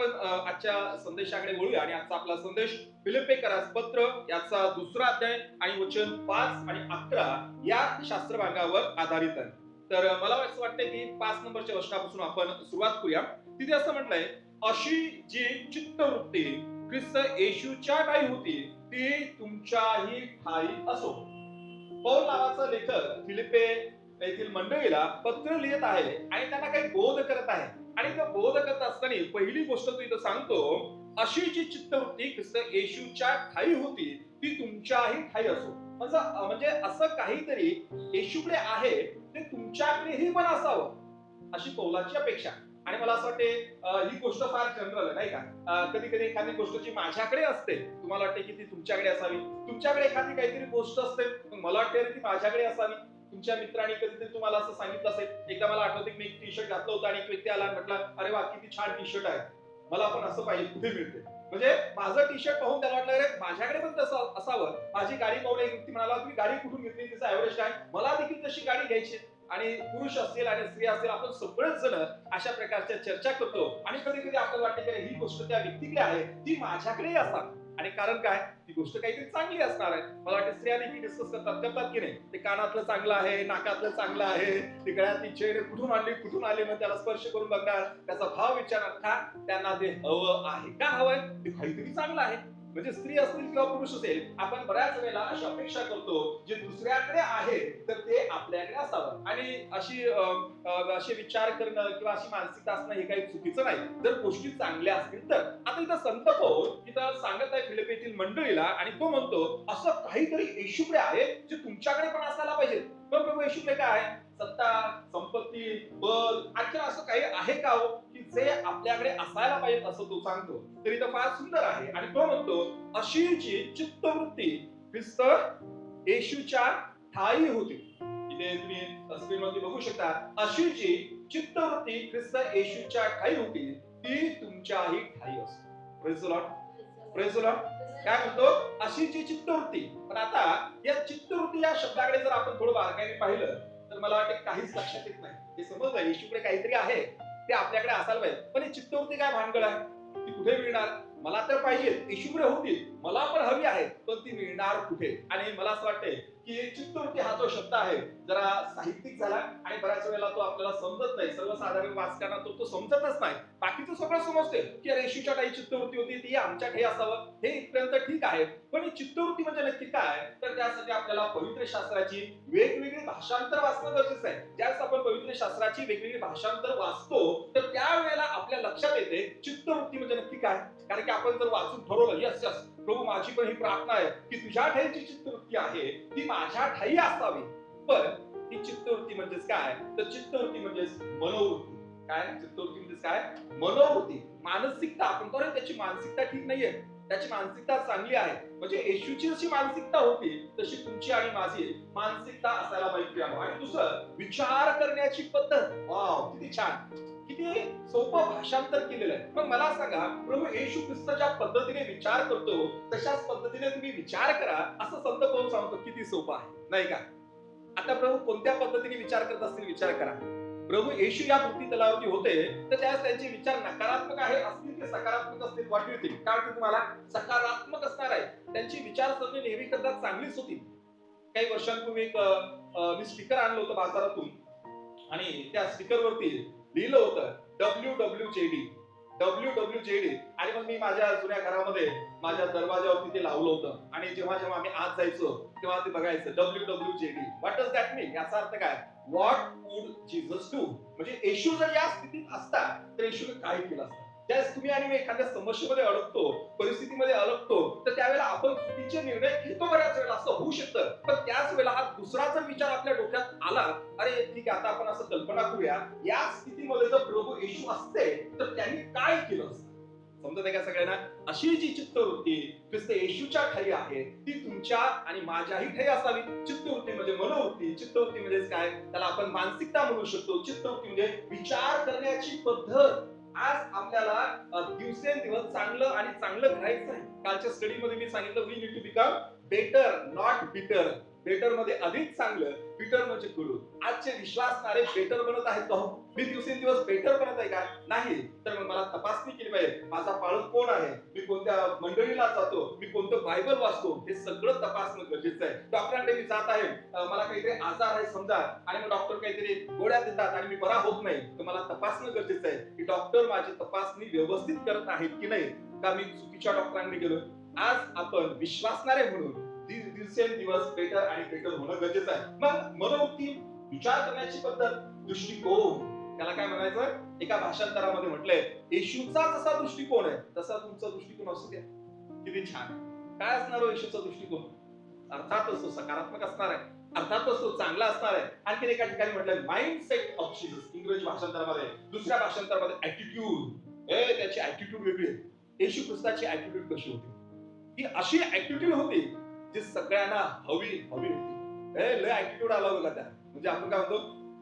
आपण आजच्या संदेशाकडे वळूया आणि आजचा आपला संदेश फिलिप्पिकरास पत्र याचा दुसरा अध्याय आणि वचन 5 आणि 11 या शास्त्रभागावर आधारित आहे. तर मला असं वाटतं की 5 नंबरच्या वचनापासून आपण सुरुवात करूया. तिथे असं म्हटलंय, अशी जी चित्तवृत्ती ख्रिस्त येशूच्या ठायी होती ती तुमच्याही ठायी असो. पौल नावाचा लेखक फिलिप्पे येथील मंडळीला पत्र लिहित आहे आणि त्यांना काही बोध करत आहे. आणि तो बोध करत असताना पहिली गोष्ट तो इथं सांगतो, अशी जी चित्तवृत्ती ख्रिस्त येशूच्या ठायी होती ती तुमच्याही ठायी असो. म्हणजे असं काहीतरी येशूकडे आहे ते तुमच्याकडेही पण असावं, अशी पौलाची अपेक्षा. आणि मला असं वाटते ही गोष्ट फार जनरल आहे, नाही का? कधी कधी एखादी गोष्ट जी माझ्याकडे असते तुम्हाला वाटते की ती तुमच्याकडे असावी, तुमच्याकडे एखादी काहीतरी गोष्ट असते मला वाटते ती माझ्याकडे असावी. तुमच्या मित्रांनी कधीतरी तुम्हाला असं सांगितलं असेल. एकदा मला आठवतं की मी एक टी शर्ट घातलं होतं आणि एक व्यक्ती आला आणि म्हटला, अरे वा किती छान टी शर्ट आहे, मला पण असं पाहिजे, कुठे मिळते? म्हणजे माझं टी शर्ट पाहून त्याला वाटलं, अरे माझ्याकडे पण तसं असावं. माझी गाडी पाहून एक व्यक्ती म्हणाला, तुम्ही गाडी कुठून घेतली, तिचा एव्हरेज काय, मला देखील तशी गाडी घ्यायची. आणि पुरुष असतील आणि स्त्री असतील, आपण सगळेच जण अशा प्रकारच्या चर्चा करतो आणि कधी कधी आपल्याला वाटते की ही गोष्ट त्या व्यक्तीकडे आहे ती माझ्याकडेही असावी. आणि कारण काय, ती गोष्ट काहीतरी चांगली असणार आहे. मला वाटतं स्त्रिया देखील डिस्कस करतात की नाही, ते कानातलं चांगलं आहे, नाकातलं चांगलं आहे, ती गळ्यातली चेन कुठून आली मग त्याला स्पर्श करून बघणार, त्याचा भाव विचारणार. का त्यांना ते हवं आहे, का हवंय, ते काहीतरी चांगलं आहे. म्हणजे स्त्री असतील किंवा पुरुष असेल, आपण बऱ्याच वेळेला अशी अपेक्षा करतो जे दुसऱ्याकडे आहे तर ते आपल्याकडे असावं. आणि असे विचार करणं किंवा अशी मानसिकता असणं हे काही चुकीचं नाही, जर गोष्टी चांगल्या असतील तर. आता इथं संत पौल इथं सांगत आहे फिलिप्पीतील मंडळीला आणि तो म्हणतो, असं काहीतरी येशूकडे आहे जे तुमच्याकडे पण असायला पाहिजे. पण प्रभू येशूकडे काय आहे? सत्ता, संपत्ती, बल, आणखी असं काही आहे का हो की जे आपल्याकडे असायला पाहिजे, असं तो सांगतो. तर इथं फार सुंदर आहे आणि तो म्हणतो, अशी जी चित्तवृत्ती ख्रिस्त येशूच्या ठायी होती. इथे तुम्ही स्क्रीनवरती बघू शकता, अशी जी चित्तवृत्ती ख्रिस्त येशूच्या ठायी होती ती तुमच्याही ठायी असो. Praise the Lord, praise the Lord. काय म्हणतो, अशी जी चित्तवृत्ती. पण आता या चित्तवृत्ती या शब्दाकडे जर आपण थोडं बारकाईने पाहिलं तर मला वाटतं काहीच लक्षात येत नाही. हे समजलं येशूकडे काहीतरी आहे ते आपल्याकडे असायला पाहिजे, पण ही चित्तवृत्ती काय भानगड आहे, ती कुठे मिळणार? मला तर पाहिजे, येशूकडे होती, मला पण हवी आहे, पण ती मिळणार कुठे? आणि मला असं वाटतंय की चित्तवृत्ती हा जो शब्द आहे जरा साहित्यिक झाला आणि बऱ्याच वेळेला तो आपल्याला समजत नाही. सर्वसाधारण वाचकांना तो समजतच नाही. बाकीचं सगळं समजते की येशूच्या काही चित्तवृत्ती होती ती आमच्या काही असावं, हे इथपर्यंत ठीक आहे. पण ही चित्तवृत्ती म्हणजे नक्की काय, तर त्यासाठी आपल्याला पवित्र शास्त्राची वेगवेगळी भाषांतर वाचणं गरजेचं आहे. ज्यावेळेस आपण पवित्र शास्त्राची वेगवेगळी भाषांतर वाचतो तर त्यावेळेला आपल्या लक्षात येते चित्तवृत्ती म्हणजे नक्की काय. कारण की आपण जर वाचून ठरवलं, यस यस प्रभू माझी पण ही प्रार्थना आहे की तुझ्या ठाई जी चित्तवृत्ती आहे ती माझ्या ठाई असावी. पण ही चित्तवृत्ती म्हणजेच काय, तर चित्तवृत्ती म्हणजेच मनोवृत्ती. काय चित्तवृत्ती म्हणजेच काय, मनोवृत्ती, मानसिकता. आपण करू त्याची मानसिकता ठीक नाहीये, त्याची मानसिकता चांगली आहे. म्हणजे येशूची जशी मानसिकता होती तशी तुमची आणि माझी मानसिकता असायला पाहिजे. आणि दुसरं, विचार करण्याची पद्धत. वाव किती छान, किती सोपं भाषांतर केलेलं आहे. मग मला सांगा, प्रभू येशू ख्रिस्त ज्या पद्धतीने विचार करतो तशाच पद्धतीने तुम्ही विचार करा, असं संत पौल सांगतो. किती सोपं आहे, नाही का? आता प्रभू कोणत्या पद्धतीने विचार करत असतील विचार करा. प्रभू येशू या पृथ्वी तलावरती होते तर त्यास त्यांचे विचार नकारात्मक आहे असतील की सकारात्मक असतील? What you think? काय वाटतं तुम्हाला? सकारात्मक असणार आहे. त्यांची विचारसरणी नेहमी करता चांगलीच होती. काही वर्षांपूर्वी एक मी स्टिकर आणलं होतं बाजारातून आणि त्या स्टिकरवरती लिहिलं होतं WWJD, WWJD. आणि मग मी माझ्या जुन्या घरामध्ये माझ्या दरवाजावरती ते लावलं होतं आणि जेव्हा जेव्हा आम्ही आत जायचो तेव्हा ते बघायचं WWJD. व्हॉट डज दॅट मीन? याचा अर्थ काय? What would Jesus do? म्हणजे येशू जर या स्थितीत असता तर येशूने काय केलं असतं? ज्यावेळेस तुम्ही आणि मी एखाद्या समस्येमध्ये अडकतो, परिस्थितीमध्ये अडकतो, तर त्यावेळेला आपण चुकीचे निर्णय घेतो. बऱ्याच वेळेला असं होऊ शकतं. पण त्याच वेळेला हा दुसरा जर विचार आपल्या डोक्यात आला, अरे ठीक आहे, आता आपण असं कल्पना करूया, या स्थितीमध्ये जर प्रभू येशू असते तर त्यांनी काय केलं असतं? समजत आहे का सगळ्यांना? अशी जी चित्तवृत्ती ख्रिस्त येशूच्या ठाई आहे ती तुमच्या आणि माझ्याही ठाई असावी. चित्तवृत्ती म्हणजे मनोवृत्ती. चित्तवृत्ती म्हणजे काय, त्याला आपण मानसिकता म्हणू शकतो. चित्तवृत्ती म्हणजे विचार करण्याची पद्धत. आज आपल्याला दिवसेंदिवस चांगलं आणि चांगलं करायचं आहे. कालच्या स्टडीमध्ये मी सांगितलं, we need to become better not bitter. Better मध्ये अधिक चांगलं, बिटर म्हणजे कडू. आजचे विश्वासणारे बेटर बनत आहेत का? मी दिवसेंदिवस बेटर बनत आहे का? नाही. तर मग मला तपासणी केली पाहिजे. माझा पालक कोण आहे? मी कोणत्या मंडळीला जातो? मी कोणतं बायबल वाचतो? हे सगळं तपासणं गरजेचं आहे. डॉक्टरांकडे मी जात आहे, मला काहीतरी आजार आहे समजा, आणि मग डॉक्टर काहीतरी गोळ्या देतात आणि मी बरा होत नाही, तर मला तपासणं गरजेचं आहे की डॉक्टर माझी तपासणी व्यवस्थित करत आहेत की नाही, का मी चुकीच्या डॉक्टरांकडे गेलो. आज आपण विश्वासणारे म्हणून दिवसेंदिवस बेटर आणि बेटर होणं गरजेचं आहे. मग मनोवृत्ती, विचार करण्याची पद्धत, दृष्टिकोन, त्याला काय म्हणायचं? एका भाषांतरामध्ये म्हटलंय, येशूचा जसा दृष्टिकोन आहे तसा तुमचा दृष्टिकोन असू द्या. किती छान. काय असणार हो येशूचा दृष्टिकोन? अर्थातच तो सकारात्मक असणार आहे, अर्थातच तो चांगला असणार आहे. आणखी एका ठिकाणी म्हटलंय माइंडसेट ऑफ जीसस, इंग्रजी भाषांतरामध्ये. दुसऱ्या भाषांतरामध्ये ऍटिट्यूड, त्याची ऍटिट्यूड वेगळी आहे. येशू ख्रिस्ताची ऍटिट्यूड कशी होती? ही अशी ऍटिट्यूड होती जी सगळ्यांना हवी हवी होती. लय ऍटिट्यूड आला बघा त्या, म्हणजे आपण काय म्हणतो,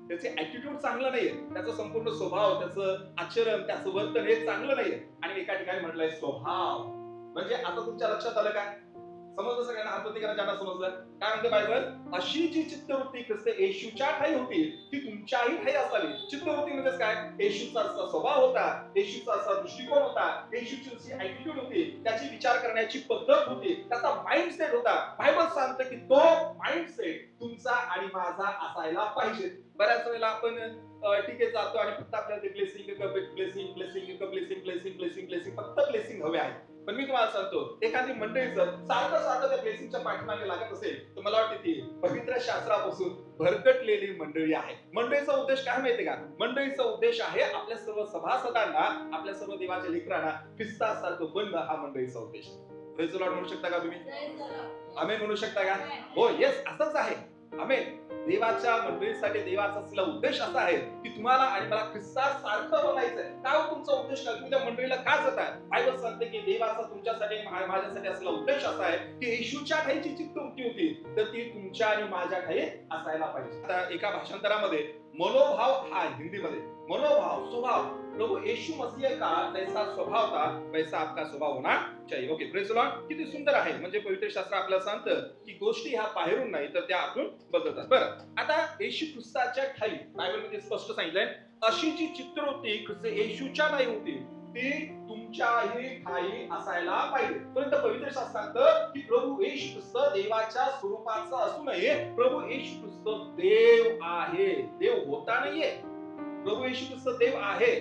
त्याचे ऍटिट्यूड चांगलं नाहीये, त्याचा संपूर्ण स्वभाव, त्याचं आचरण, त्याचं वर्तन हे चांगलं नाहीये. आणि एका ठिकाणी म्हटलंय स्वभाव. म्हणजे आता तुमच्या लक्षात आलं काय? समजलं सगळ्यांना? हातवरती करा ज्यांना समजलं. काय म्हणते बायबल? अशी जी चित्तवृत्ती ख्रिस्त येशूच्या ठाई होती ती तुमच्याही ठाई असावी. चित्तवृत्ती म्हणजे काय? येशूचा असा स्वभाव होता, येशूचा असा दृष्टिकोन होता, येशूची अशी ऍटिट्यूड होती, त्याची विचार करण्याची पद्धत होती, त्याचा माइंडसेट होता. बायबल सांगतं की तो माइंडसेट तुमचा आणि माझा असायला पाहिजे. बऱ्याच वेळेला आपण टीकेत जातो आणि फक्त आपल्याला ते blessing blessing blessing blessing blessing blessing blessing फक्त ब्लेसिंग हवे आहे. पण मी तुम्हाला सांगतो, एखादी मंडळी जर सारखं सारखं त्या ब्लेसिंगच्या पाठीमागे लागत असेल तर मला वाटते ती पवित्र शास्त्रापासून भरकटलेली मंडळी आहे. मंडळीचा उद्देश काय माहितीये का? मंडळीचा उद्देश आहे आपल्या सर्व सभासदांना, आपल्या सर्व देवाच्या लेकरांना ख्रिस्तासारखं बनणं, हा मंडळीचा उद्देश. प्रेज द लॉर्ड म्हणू शकता का तुम्ही? आमेन म्हणू शकता का? हो, येस, असंच आहे. आमेन. देवाच्या मंडळीसाठी देवाचा असलेला उद्देश असा आहे की तुम्हाला आणि मला ख्रिस्तासारखं बनायचंय. काय तुमचा उद्देश? काय तुम्ही त्या मंडळीला का जाताय? बायबल सांगते की देवाचा तुमच्यासाठी माझ्यासाठी असलेला उद्देश असा आहे की येशूच्या ठाईची चित्तवृत्ती होती तर ती तुमच्या आणि माझ्या ठाई असायला पाहिजे. आता एका भाषांतरामध्ये मनोभाव, हा हिंदीमध्ये मनोभाव, स्वभाव, प्रभु यीशु मसीह का जैसा स्वभाव था वैसा आपका स्वभाव होना चाहिए. Okay, praise the Lord. किती सुंदर आहे. म्हणजे पवित्र शास्त्र आपल्याला सांगतं की गोष्टी ह्या बाहेरून नाही तर त्या आतून बदलतात. बरं, आता येशू ख्रिस्ताच्या ठाई बायबलमध्ये स्पष्ट सांगितलंय, अशी जी चित्तवृत्ती ख्रिस्त येशूच्या ठाई होती ती तुमच्याही ठाई असायला पाहिजे. परंतु पवित्र शास्त्र सांगतं की प्रभू येशू ख्रिस्त देवाच्या स्वरूपाचा असूनही प्रभू येशू ख्रिस्त देव आहे. देव होता नाहीये. प्रभू येशू ख्रिस्त देव आहे,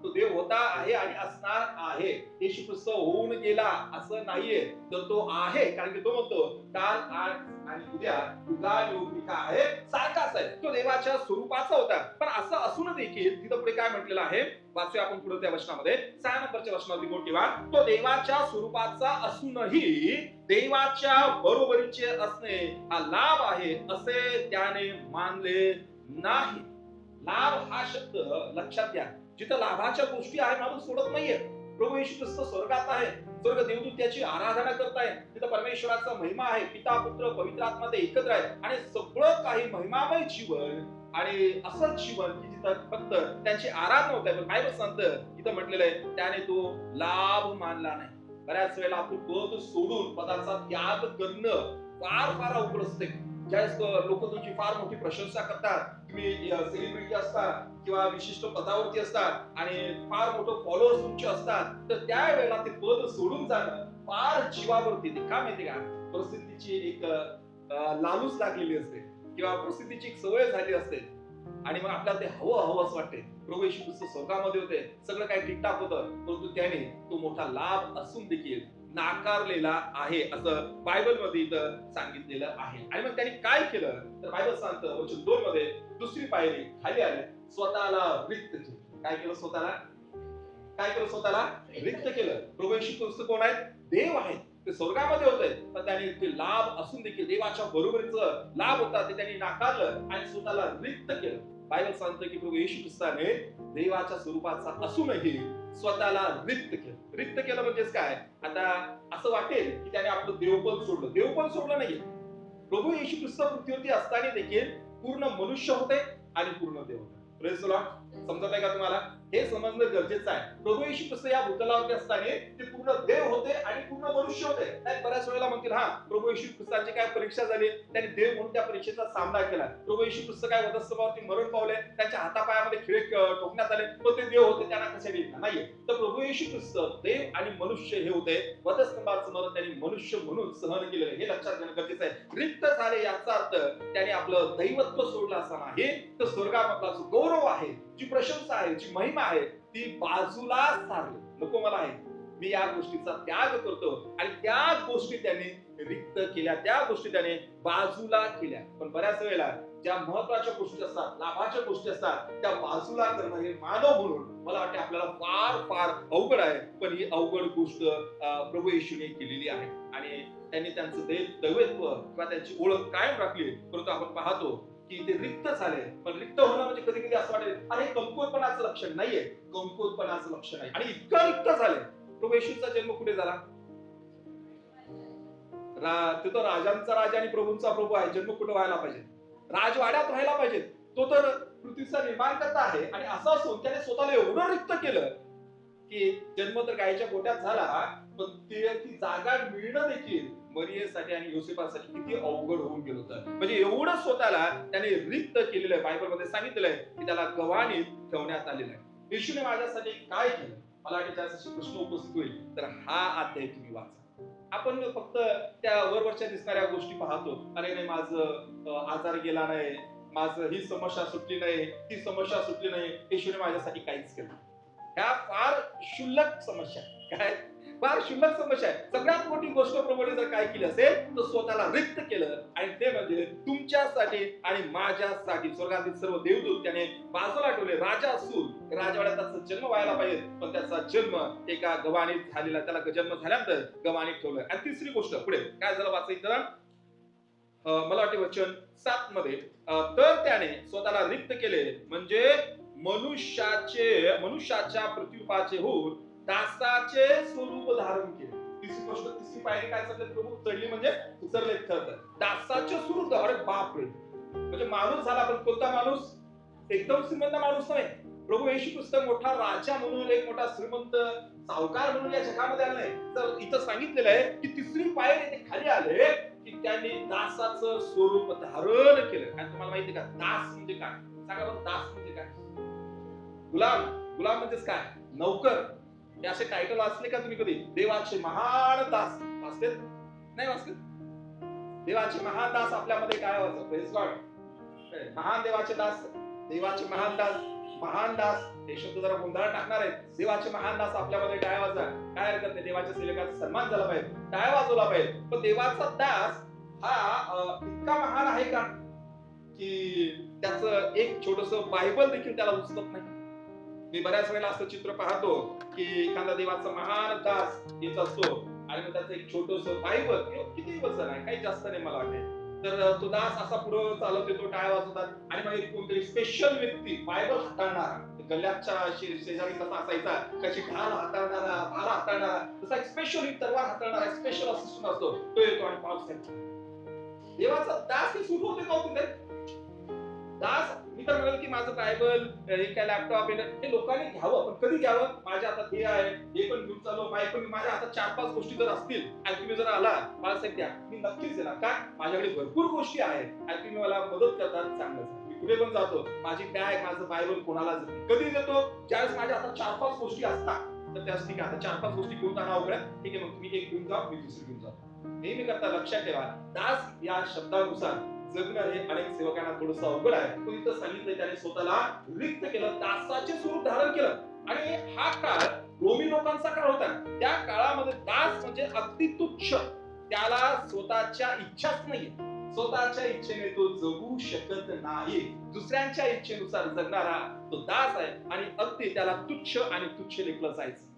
तो देव होता, आहे आणि असणार आहे. येशू ख्रिस्त होऊन गेला असं नाहीये, तर तो आहे. कारण की तो म्हणतो काल, आज आणि उद्या युगानुयुग काय आहे? सारखाच आहे. तो देवाच्या स्वरूपाचा होता. पण असं असून देखील तिथं पुढे काय म्हटलेलं आहे? वाचूया आपण पुढे त्या वचनामध्ये. 6 नंबरच्या वचनावरती बोट ठेवा. तो देवाच्या स्वरूपाचा असूनही देवाच्या बरोबरीचे असणे हा लाभ आहे असे त्याने मानले नाही. लाभ हा शब्द लक्षात घ्या. जिथं लाभाच्या गोष्टी आहे माणूस सोडत नाहीये. प्रभू येशू ख्रिस्त स्वर्गात आहे, स्वर्ग देवदूत त्याची आराधना करताय, तिथं परमेश्वराचा महिमा आहे, पिता पुत्र पवित्र आत्मा ते एकत्र आहे आणि सगळं काही महिमामय जीवन आणि असंच जीवन की जिथं फक्त त्यांची आराधना होत आहे. पण बायबल सांगतं इथं म्हटलेलं आहे त्याने तो लाभ मानला नाही. बऱ्याच वेळेला आपण पद सोडून पदाचा त्याग करणं फार फार अवघड असते. ज्यावेळेस लोक तुमची फार मोठी प्रशंसा करतात, तुम्ही सेलिब्रिटी असतात किंवा विशिष्ट पदावरती असतात आणि फार मोठं फॉलोअर्स तुमचे असतात, तर त्यावेळेला ते पद सोडून जाणं फार जीवावरती येते. का माहिती का? परिस्थितीची एक लालूच लागलेली असते किंवा परिस्थितीची एक सवय झाली असते आणि मग आपल्याला ते हवं हवं असं वाटते. प्रभू येशू ख्रिस्त स्वर्गामध्ये होते, सगळं काही ठीकठाक होतं, परंतु त्याने तो मोठा लाभ असून देखील नाकारलेला आहे असं बायबल मध्ये इथं सांगितलेलं आहे. आणि मग त्यांनी काय केलं तर बायबल सांगतं वचन 2 मध्ये दुसरी पायरी खाली आले, स्वतःला रिक्त केलं. काय केलं? स्वतःला काय केलं? स्वतःला रिक्त केलं. प्रभू येशू ख्रिस्त कोण आहेत? देव आहेत. ते स्वर्गामध्ये होते, पण त्यांनी ते लाभ असून देखील देवाच्या बरोबरीचं लाभ होता ते त्यांनी नाकारलं आणि स्वतःला रिक्त केलं. बायबल सांगतं की प्रभू येशू ख्रिस्ताने देवाच्या स्वरूपाचा असूनही स्वतःला रिक्त केलं. रिक्त केलं म्हणजेच काय? आता असं वाटेल की त्याने आपलं देवपद सोडलं. देवपद सोडलं नाहीये. प्रभू येशू ख्रिस्त पृथ्वीवरती असताना देखील पूर्ण मनुष्य होते आणि पूर्ण देव होते. Praise the Lord. समजत आहे का तुम्हाला? हे समजणं गरजेचं आहे. प्रभू येशू ख्रिस्त या भूतलावरती असताना ते पूर्ण देव होते आणि पूर्ण मनुष्य होते. नाही, बऱ्याच वेळेला म्हणतील हा प्रभू येशू ख्रिस्ताची काय परीक्षा झाली, त्यांनी देव म्हणून त्या परीक्षेचा सामना केला. प्रभू येशू ख्रिस्त काय वधस्तंभावरती मरण पावले, त्यांच्या हातापायामध्ये खिळे ठोकण्यात आले, पण ते देव होते, त्यांना कशा येत नाहीये. तर प्रभू येशू ख्रिस्त देव आणि मनुष्य हे होते. वधस्तंभाचं मरण त्यांनी मनुष्य म्हणून सहन केलेलं, हे लक्षात घेणं गरजेचं आहे. रिक्त झाले याचा अर्थ त्याने आपलं दैवत्व सोडलं असं नाही, तर स्वर्गामधला जो गौरव आहे, जी प्रशंसा आहे, जी महिमा आहे, ती बाजूला सारली. नको मला आहे, मी या गोष्टीचा त्याग करतो, आणि त्या गोष्टी त्याने रिक्त केल्या, त्या गोष्टी त्याने बाजूला केल्या. पण बऱ्याच वेळेला ज्या महत्वाच्या गोष्टी असतात, लाभाच्या गोष्टी असतात, त्या बाजूला करणं हे मानव म्हणून मला वाटते आपल्याला फार फार अवघड आहे. पण ही अवघड गोष्ट प्रभू येशूने केलेली आहे, आणि त्यांनी त्यांचं दैवत्व किंवा त्यांची ओळख कायम राखली. परंतु आपण पाहतो की ते रिक्त झाले. पण रिक्त होणं म्हणजे कधी कधी असं वाटेल अरे कमकुवतपणाचं लक्षण नाहीये, कमकुवतपणाचं लक्षण आहे. आणि इतकं रिक्त झाले. प्रभू येशूचा जन्म कुठे झाला? ते तर राजांचा राजा आणि प्रभूंचा प्रभू आहे. जन्म कुठे व्हायला पाहिजे? राजवाड्यात व्हायला पाहिजे. तो तर पृथ्वीचा निर्माणकर्ता आहे, आणि असं असून त्याने स्वतःला एवढं रिक्त केलं की जन्म तर गायीच्या गोट्यात झाला, पण ती जागा मिळणं देखील मरियेसाठी आणि योसेफासाठी किती अवघड होऊन गेलं होतं. म्हणजे एवढं स्वतःला त्याने रिक्त केलेलं आहे. बायबलमध्ये सांगितलेलं आहे की त्याला गव्हाणीत ठेवण्यात आलेलं आहे. येशूने माझ्यासाठी काय केलं, मला वाटतं त्यासाठी प्रश्न उपस्थित होईल. तर हा अध्याय तुम्ही वाचा. आपण फक्त त्या वरवरच्या दिसणाऱ्या गोष्टी पाहतो. अरे नाही, माझं आजार गेला नाही, माझं ही समस्या सुटली नाही, ती समस्या सुटली नाही, येशूने माझ्यासाठी काहीच केलं. ह्या फार क्षुल्लक समस्या, काय फार क्षुल्लक समस्या आहे. सगळ्यात मोठी गोष्ट प्रभूने जर काय केली असेल तर स्वतःला रिक्त केलं, आणि ते म्हणजे तुमच्यासाठी आणि माझ्यासाठी. स्वर्गातील सर्व देवदूत त्याने बाजूला ठेवले. राजा असून राजवाड्यात त्याचा जन्म व्हायला पाहिजे, पण त्याचा जन्म एका गव्हाणीत झालेला, त्याला जन्म झाल्यानंतर गव्हाणीत ठेवलं. आणि तिसरी गोष्ट पुढे काय झालं वाचायचं, मला वाटते वचन 7 मध्ये, तर त्याने स्वतःला रिक्त केले म्हणजे मनुष्याच्या प्रतिरूपाचे होऊन दासाचे स्वरूप धारण केले. तिसरी गोष्ट, तिसरी पायरी काय सांगते, प्रभू चढली म्हणजे उतरले. दासाचे स्वरूप धारण. बापरे, म्हणजे माणूस झाला, पण कोणता माणूस? एकदम श्रीमंत माणूस नाही. प्रभू येशू ख्रिस्त मोठा राजा म्हणून, एक मोठा श्रीमंत सावकार म्हणून या जगामध्ये आला नाही. तर इथं सांगितलेलं आहे की तिसरी पायरी ते खाली आले की त्यांनी दासाचं स्वरूप धारण केलं. आणि तुम्हाला माहिती का दास म्हणजे काय? सांगा बरं, दास म्हणजे काय? गुलाम. गुलाम म्हणजेच काय? नौकर. हे असे टायटल वाचले का तुम्ही कधी? देवाचे महान दास वाचले? नाही वाचले? देवाचे महान दास आपल्यामध्ये काय वाचत? Praise God. महान देवाचे दास, देवाचे महान दास, महान दास हे शब्द जरा गोंधळ टाकणार आहेत. देवाचे महान दास आपल्यामध्ये टाळ्या वाजवा, काय हरकत नाही. देवाच्या सेवकाचा सन्मान झाला पाहिजे, टाळ्या वाजवला पाहिजे. पण देवाचा दास हा इतका महान आहे का की त्याचं एक छोटस बायबल देखील त्याला उचलत नाही. मी बऱ्याच वेळेला असं चित्र पाहतो की एखादा देवाचा महान दास येत असतो, आणि मग त्याचं एक छोटस बायबल, किती वचन आहे, काही जास्त नाही मला वाटते, तर तो दास असा पुढे चालत येतो, टाळ्या वाजवतात, आणि मग एक कोणतरी स्पेशल व्यक्ती बायबल हाताळणारा, गल्ल्याच्या शेजारी कसा असायचा, कशी ढाल हाताळणारा, भाला हाताळणारा, तसा एक स्पेशल तलवार हाताळणारा स्पेशल असिस्टंट असतो, तो येतो आणि पावस. देवाचा दास ही सुरू होते का तिथे? दास, मी तर म्हणेल की माझं बायबल, काय लॅपटॉप, हे लोकांनी घ्यावं, पण कधी घ्यावं? माझ्या हातात हे आहे, हे पण घेऊन चालू, पण माझ्या हातात 4-5 गोष्टी जर असतील आणि तुम्ही जर आला मला साहेब द्या, मी नक्कीच देणार. का? माझ्याकडे भरपूर गोष्टी आहेत आणि तुम्ही मला मदत करतात, चांगलं. मी कुठे पण जातो, माझी बॅग, माझं बायबल कोणाला देते. कधी देतो? ज्यावेळेस माझ्या हातात 4-5 गोष्टी असतात. तर त्याच ठीक आहे, आता 4-5 गोष्टी घेऊन जाणं अवघड आहे, ठीक आहे, मग तुम्ही एक घेऊन जा, मी दुसरी घेऊन जातो. नेहमी करता लक्षात ठेवा, दास या शब्दानुसार जगणं हे अनेक सेवकांना थोडंसं अवघड आहे. तो इथं सांगितलं त्याने स्वतःला रिक्त केलं, दासाचे स्वरूप धारण केलं. आणि हा काळ रोमी लोकांचा काळ होता. त्या काळामध्ये दास म्हणजे अगदी तुच्छ, त्याला स्वतःच्या इच्छाच नाही, स्वतःच्या इच्छेने तो जगू शकत नाही. दुसऱ्यांच्या इच्छेनुसार जगणारा तो दास आहे, आणि अगदी त्याला तुच्छ आणि तुच्छ लेखलं जायचं.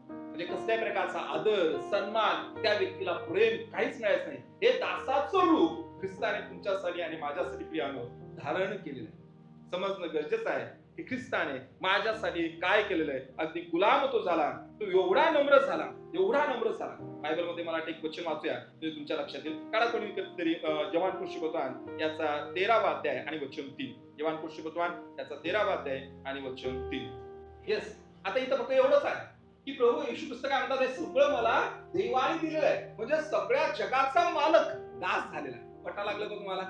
म्हणजे कसल्या प्रकारचा आदर, सन्मान, त्या व्यक्तीला प्रेम काहीच मिळायचं नाही. हे दासाचं रूप ख्रिस्ताने तुमच्यासाठी आणि माझ्यासाठी प्रियानो धारण केलेलं आहे. समजणं गरजेचं आहे की ख्रिस्ताने माझ्यासाठी काय केलेलं आहे. अगदी गुलाम तो झाला, तो एवढा नम्र झाला, एवढा नम्र झाला. बायबल मध्ये मला एक वचन वाचूया, ते तुमच्या लक्षात येईल. काढा कोणी तरी जवान पुरुषपत्वान याचा 13वा अध्याय आणि वचन 3. जवान पुरुषपत्वान याचा 13वा अध्याय आणि वचन 3. येस, आता इथं फक्त एवढंच आहे की प्रभू येशू ख्रिस्त काय म्हणतात, हे सगळं मला देवाने दिलेलं आहे. म्हणजे सगळ्या जगाचा मालक दास झालेला आहे. पटा लागलं का तुम्हाला?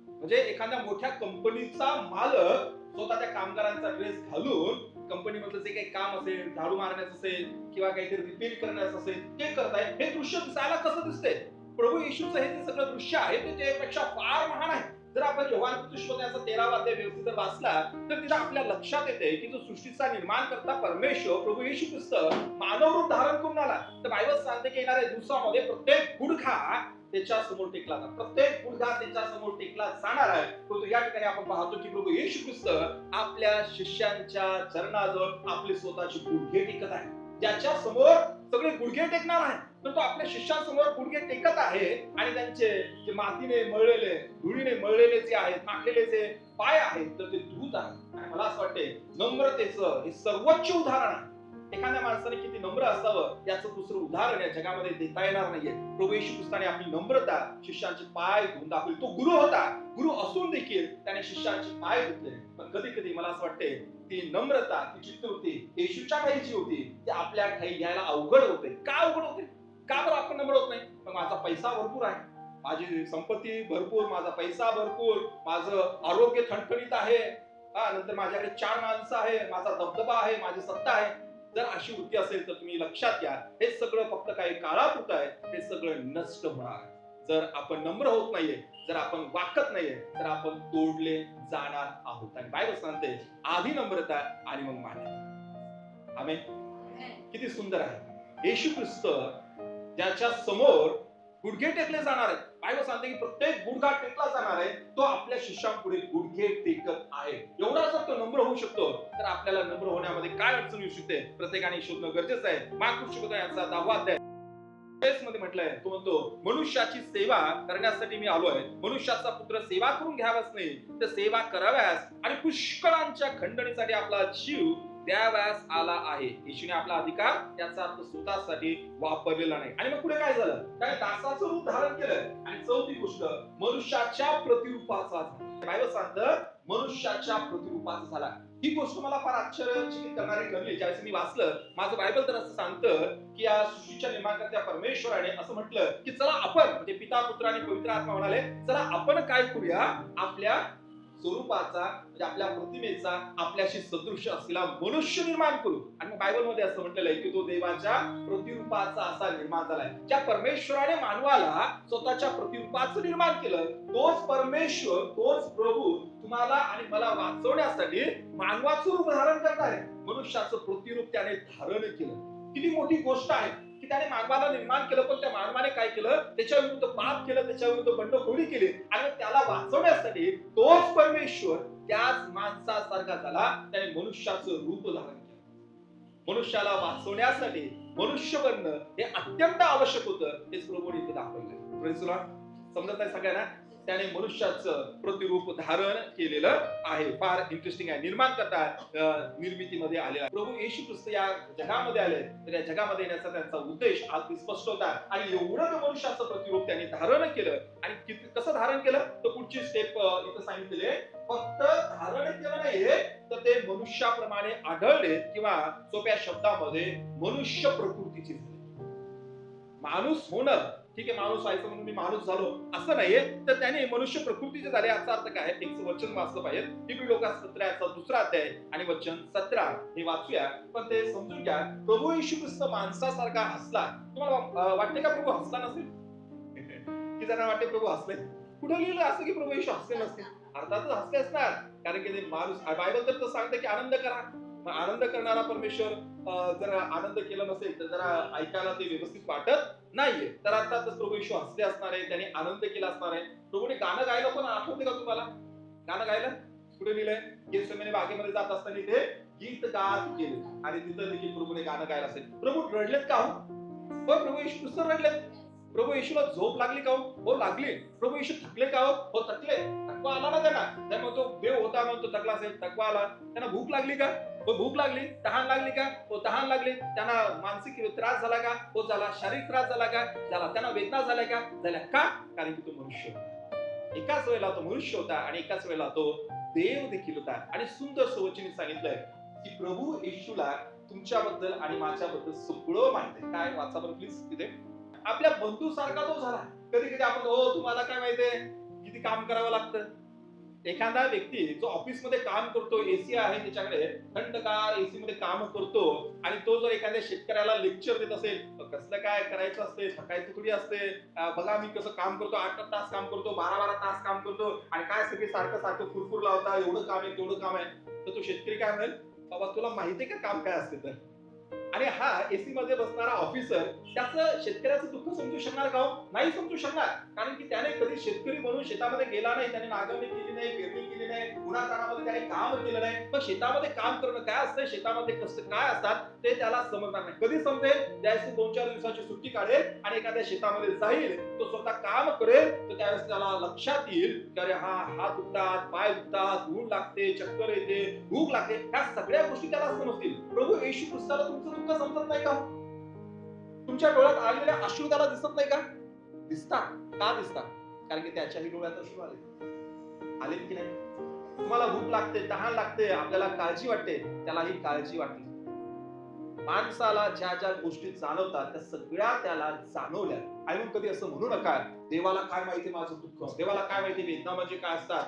म्हणजे एखाद्या मोठ्या कंपनीचा मालक स्वतः त्या कामगारांचा ड्रेस घालून कंपनीमधलं जे काही काम असेल, झाडू मारण्याचं असेल किंवा काहीतरी रिपेअर करण्याचं असेल ते करताय. हे दृश्य दिसायला कसं दिसतंय? प्रभू येशूचं हे जे सगळं दृश्य आहे ते त्यापेक्षा फार महान आहे. जर आपण योहान सुसमाचार 13वा अध्याय व्यवस्थित जर वाचला तर तिथे आपल्या लक्षात येते की जो सृष्टीचा निर्माण करता परमेश्वर प्रभू येशू ख्रिस्त मानव रूप धारण करून आला. तर बायबल सांगते की येणाऱ्या दिवसामध्ये प्रत्येक गुडघा त्याच्या समोर टेकला जाणार, प्रत्येक गुडघा त्याच्या समोर टेकला जाणार आहे. परंतु या ठिकाणी आपण पाहतो की प्रभू येशू ख्रिस्त आपल्या शिष्यांच्या चरणाजवळ आपले स्वतःचे गुडघे टेकत आहे. ज्याच्या समोर सगळे गुडघे टेकणार आहे तर तो आपल्या शिष्यांसमोर गुडघे टेकत आहे आणि त्यांचे जे मातीने मळलेले, धुळीने मळलेले जे आहेत, टाकलेले जे पाय आहेत तर ते धूत आहे. आणि मला असं वाटते नम्रतेचं हे सर्वोच्च उदाहरण आहे. एखाद्या माणसाने किती नम्र असावं याचं दुसरं उदाहरण या जगामध्ये देता येणार नाहीये. प्रभू येशू ख्रिस्ताने आपली नम्रता शिष्यांचे पाय धुवून दाखवली. तो गुरु होता, गुरु असून देखील त्याने शिष्यांचे पाय धुतले. पण कधी कधी मला असं वाटते ती नम्रता, ती चित्तवृत्ती येशूच्या ठाई जी होती ती आपल्या ठाई घ्यायला अवघड होते. का अवघड होते? का बरं आपण नम्र होत नाही? पण माझा पैसा भरपूर आहे, माझी संपत्ती भरपूर, माझा पैसा भरपूर, माझं आरोग्य ठणठणीत आहे, नंतर माझ्याकडे 4 माणसं आहे, माझा दबदबा आहे, माझी सत्ता आहे. जर अशी वृत्ती असेल तर तुम्ही लक्षात घ्या हे सगळं फक्त काही काळापुरतं आहे, हे सगळं नष्ट होणार आहे. जर आपण नम्र होत नाहीये, जर आपण वाकत नाहीये तर आपण तोडले जाणार आहोत. आणि बायबल सांगते आधी नम्रता आणि मग मान्यता. आमेन. किती सुंदर आहे. येशू ख्रिस्त ज्याच्या समोर गुडघे टेकले जाणार आहेत, बायबल सांगते की प्रत्येक गुडघा टेकला जाणार आहे, तो आपल्या शिष्यांपुढे गुडघे टेकत आहे. एवढा जर तो नम्र होऊ शकतो तर आपल्याला नम्र होण्यामध्ये काय अडचण येऊ शकते प्रत्येकाने शोधणं गरजेचं आहे. मार्क याचा 10वा अध्याय मध्ये म्हटलंय, तो म्हणतो मनुष्याची सेवा करण्यासाठी मी आलो आहे. मनुष्याचा पुत्र सेवा करून घ्यावाच नाही तर सेवा कराव्यास आणि पुष्कळांच्या खंडणीसाठी आपला जीव द्याव्यास आला आहे. येशूने आपला अधिकार त्याचा अर्थ स्वतःसाठी वापरलेला नाही. आणि मग पुढे काय झालं? त्याने दासाचं रूप धारण केलं. आणि चौथी गोष्ट मनुष्याच्या प्रतिरूपाचा झाला. बायबल सांगतं मनुष्याच्या प्रतिरूपाचा झाला. ही गोष्ट मला फार आश्चर्यचकित करणारी ठरली. ज्यावेळेस मी वाचलं, माझं बायबल तर असं सांगतं की या सृष्टीच्या निर्माणकर्त्या परमेश्वराने असं म्हटलं की चला आपण, म्हणजे पिता, पुत्र आणि पवित्र आत्मा म्हणाले, चला आपण काय करूया, आपल्या स्वरूपाचा म्हणजे आपल्या प्रतिमेचा आपल्याशी सदृश असलेला मनुष्य निर्माण करू. आणि बायबल मध्ये असं म्हटलेलं आहे की तो देवाच्या प्रतिरूपाचा असा निर्माण झालाय. ज्या परमेश्वराने मानवाला स्वतःच्या प्रतिरूपाचं निर्माण केलं, तोच परमेश्वर, तोच प्रभू तुम्हाला आणि मला वाचवण्यासाठी मानवाचं रूप धारण करत आहे. मनुष्याचं प्रतिरूप त्याने धारण केलं. किती मोठी गोष्ट आहे की त्याने मानवाला निर्माण केलं, पण त्या मानवाने काय केलं? त्याच्या विरुद्ध पाप केलं, त्याच्या विरुद्ध बंडखोरी केली. आणि त्याला वाचवण्यासाठी तोच परमेश्वर त्याच माणसासारखा झाला, त्याने मनुष्याचं रूप धारण केलं. मनुष्याला वाचवण्यासाठी मनुष्य बनणं हे अत्यंत आवश्यक होतं. हेच प्रभूने इथे दाखवलं. Praise the Lord. समजत आहे सगळ्यांना? त्याने मनुष्याचं प्रतिरूप धारण केलेलं आहे. फार इंटरेस्टिंग आहे. निर्माण करता निर्मितीमध्ये आलेला प्रभू येशू ख्रिस्त या जगामध्ये आले, तर या जगामध्ये येण्याचा त्यांचा उद्देश अगदी स्पष्ट होता. आणि एवढं मनुष्याचं प्रतिरूप त्यांनी धारण केलं. आणि कसं धारण केलं तर पुढची स्टेप इथं सांगितलेली आहे. फक्त धारण केलं नाहीये तर ते मनुष्याप्रमाणे आढळले, किंवा सोप्या शब्दामध्ये मनुष्य प्रकृतीची झाली. माणूस होणं ठीक आहे, माणूस व्हायचं म्हणून मी माणूस झालो असं नाहीये, तर त्याने मनुष्य प्रकृतीचे झाले. याचा अर्थ काय? एक वचन वाचलं पाहिजे. इब्री लोकांपत्र याचा 2रा अध्याय आणि वचन 17 हे वाचूया. पण ते समजून घ्या. प्रभू येशू ख्रिस्त माणसासारखा हसला. तुम्हाला वाटते का प्रभू हसला नसेल? की जरा वाटते प्रभू हसले? कुठे लिहिलं असं की प्रभू येशू हसले नसते? अर्थातच हसले असणार, कारण की ते माणूस. बायबल तर सांगते की आनंद करा. आनंद करणारा परमेश्वर जर आनंद केला नसेल तर जरा ऐकायला ते व्यवस्थित वाटत नाहीये. तर अर्थातच प्रभू येशू हसले असणार आहे, त्याने आनंद केला असणार आहे. प्रभूने गाणं गायलं, पण आठवते का तुम्हाला? गाणं गायलं कुठे लिहिलंय? गेत्सेमने बागेमध्ये जात असताना ते गीत गात गेले आणि तिथं देखील प्रभूने गाणं गायला असेल. प्रभू रडलेत का हो? प्रभू येशू नुसतं रडलेत. प्रभू येशूला झोप लागली का हो? लागली. प्रभू येशू थकले का हो? थकले. थकवा आला ना त्यांना, त्यामुळे तो देव होता म्हणतो थकला असेल, थकवा आला. त्यांना भूक लागली का? हो भूक लागली. तहान लागली का? हो तहान लागली. त्यांना मानसिक त्रास झाला का? हो झाला. शारीरिक त्रास झाला का? झाला. त्यांना वेदना झाल्या का? झाल्या. का? कारण की तो मनुष्य होता. एकाच वेळेला तो मनुष्य होता आणि एकाच वेळेला तो देव देखील होता. आणि सुंदर सुवचनी सांगितलंय की प्रभू येशूला तुमच्याबद्दल आणि माझ्याबद्दल सगळं माहिती आहे. काय वाचा बरं प्लीज तिथे. आपल्या बंधू सारखा तो झाला. कधी कधी आपण हो तुम्हाला काय माहितीये किती काम करावं लागतं. एखादा व्यक्ती जो ऑफिस मध्ये काम करतो, एसी आहे त्याच्याकडे, थंडगार एसी मध्ये काम करतो आणि तो जर एखाद्या शेतकऱ्याला लेक्चर देत असेल, कसलं काय करायचं असते, थकायचं थोडी असते, बघा मी कसं काम करतो, 8 तास काम करतो, 12 तास काम करतो आणि काय सगळे सारखं सारखं फुरफुर लावता, एवढं काम आहे तेवढं काम आहे. तर तो शेतकरी काय म्हणेल, बाबा तुला माहितीये का काम काय असते तर. आणि हा एसी मध्ये बसणारा ऑफिसर त्याचं शेतकऱ्याचं दुःख समजू शकणार का? नाही समजू शकणार. कारण की त्याने कधी शेतकरी म्हणून शेतामध्ये गेला नाही, त्याने नांगरणी केली नाही, पेरणी केली नाही, उन्हातानामध्ये त्याने काम केलं नाही. पण शेतामध्ये काम करणं काय असतं, शेतामध्ये कष्ट काय असतात ते त्याला समजणार नाही. कधी समजेल? ज्यावेळेस 2-4 दिवसाची सुट्टी काढेल आणि एखाद्या शेतामध्ये जाईल, तो स्वतः काम करेल, तर त्यावेळेस त्याला लक्षात येईल की अरे हात दुखतात, पाय दुखतात, ऊन लागते, चक्कर येते, भूक लागते, ह्या सगळ्या गोष्टी त्याला समजतील. प्रभू येशू ख्रिस्ताला तुमचं दुःख समजत नाही का? तुमच्या डोळ्यात आलेल्या अश्रू त्याला दिसत नाही का? दिसतात. का दिसतात? कारण की त्याच्याही डोळ्यात अश्रू आले की नाही? तुम्हाला भूक लागते, तहान लागते, आपल्याला काळजी वाटते, त्यालाही काळजी वाटते. माणसाला ज्या ज्या गोष्टी जाणवतात त्या सगळ्या त्याला जाणवल्या. आणि मग कधी असं म्हणू नका देवाला काय माहिती माझं दुःख, देवाला काय माहिती वेदना म्हणजे काय असतात.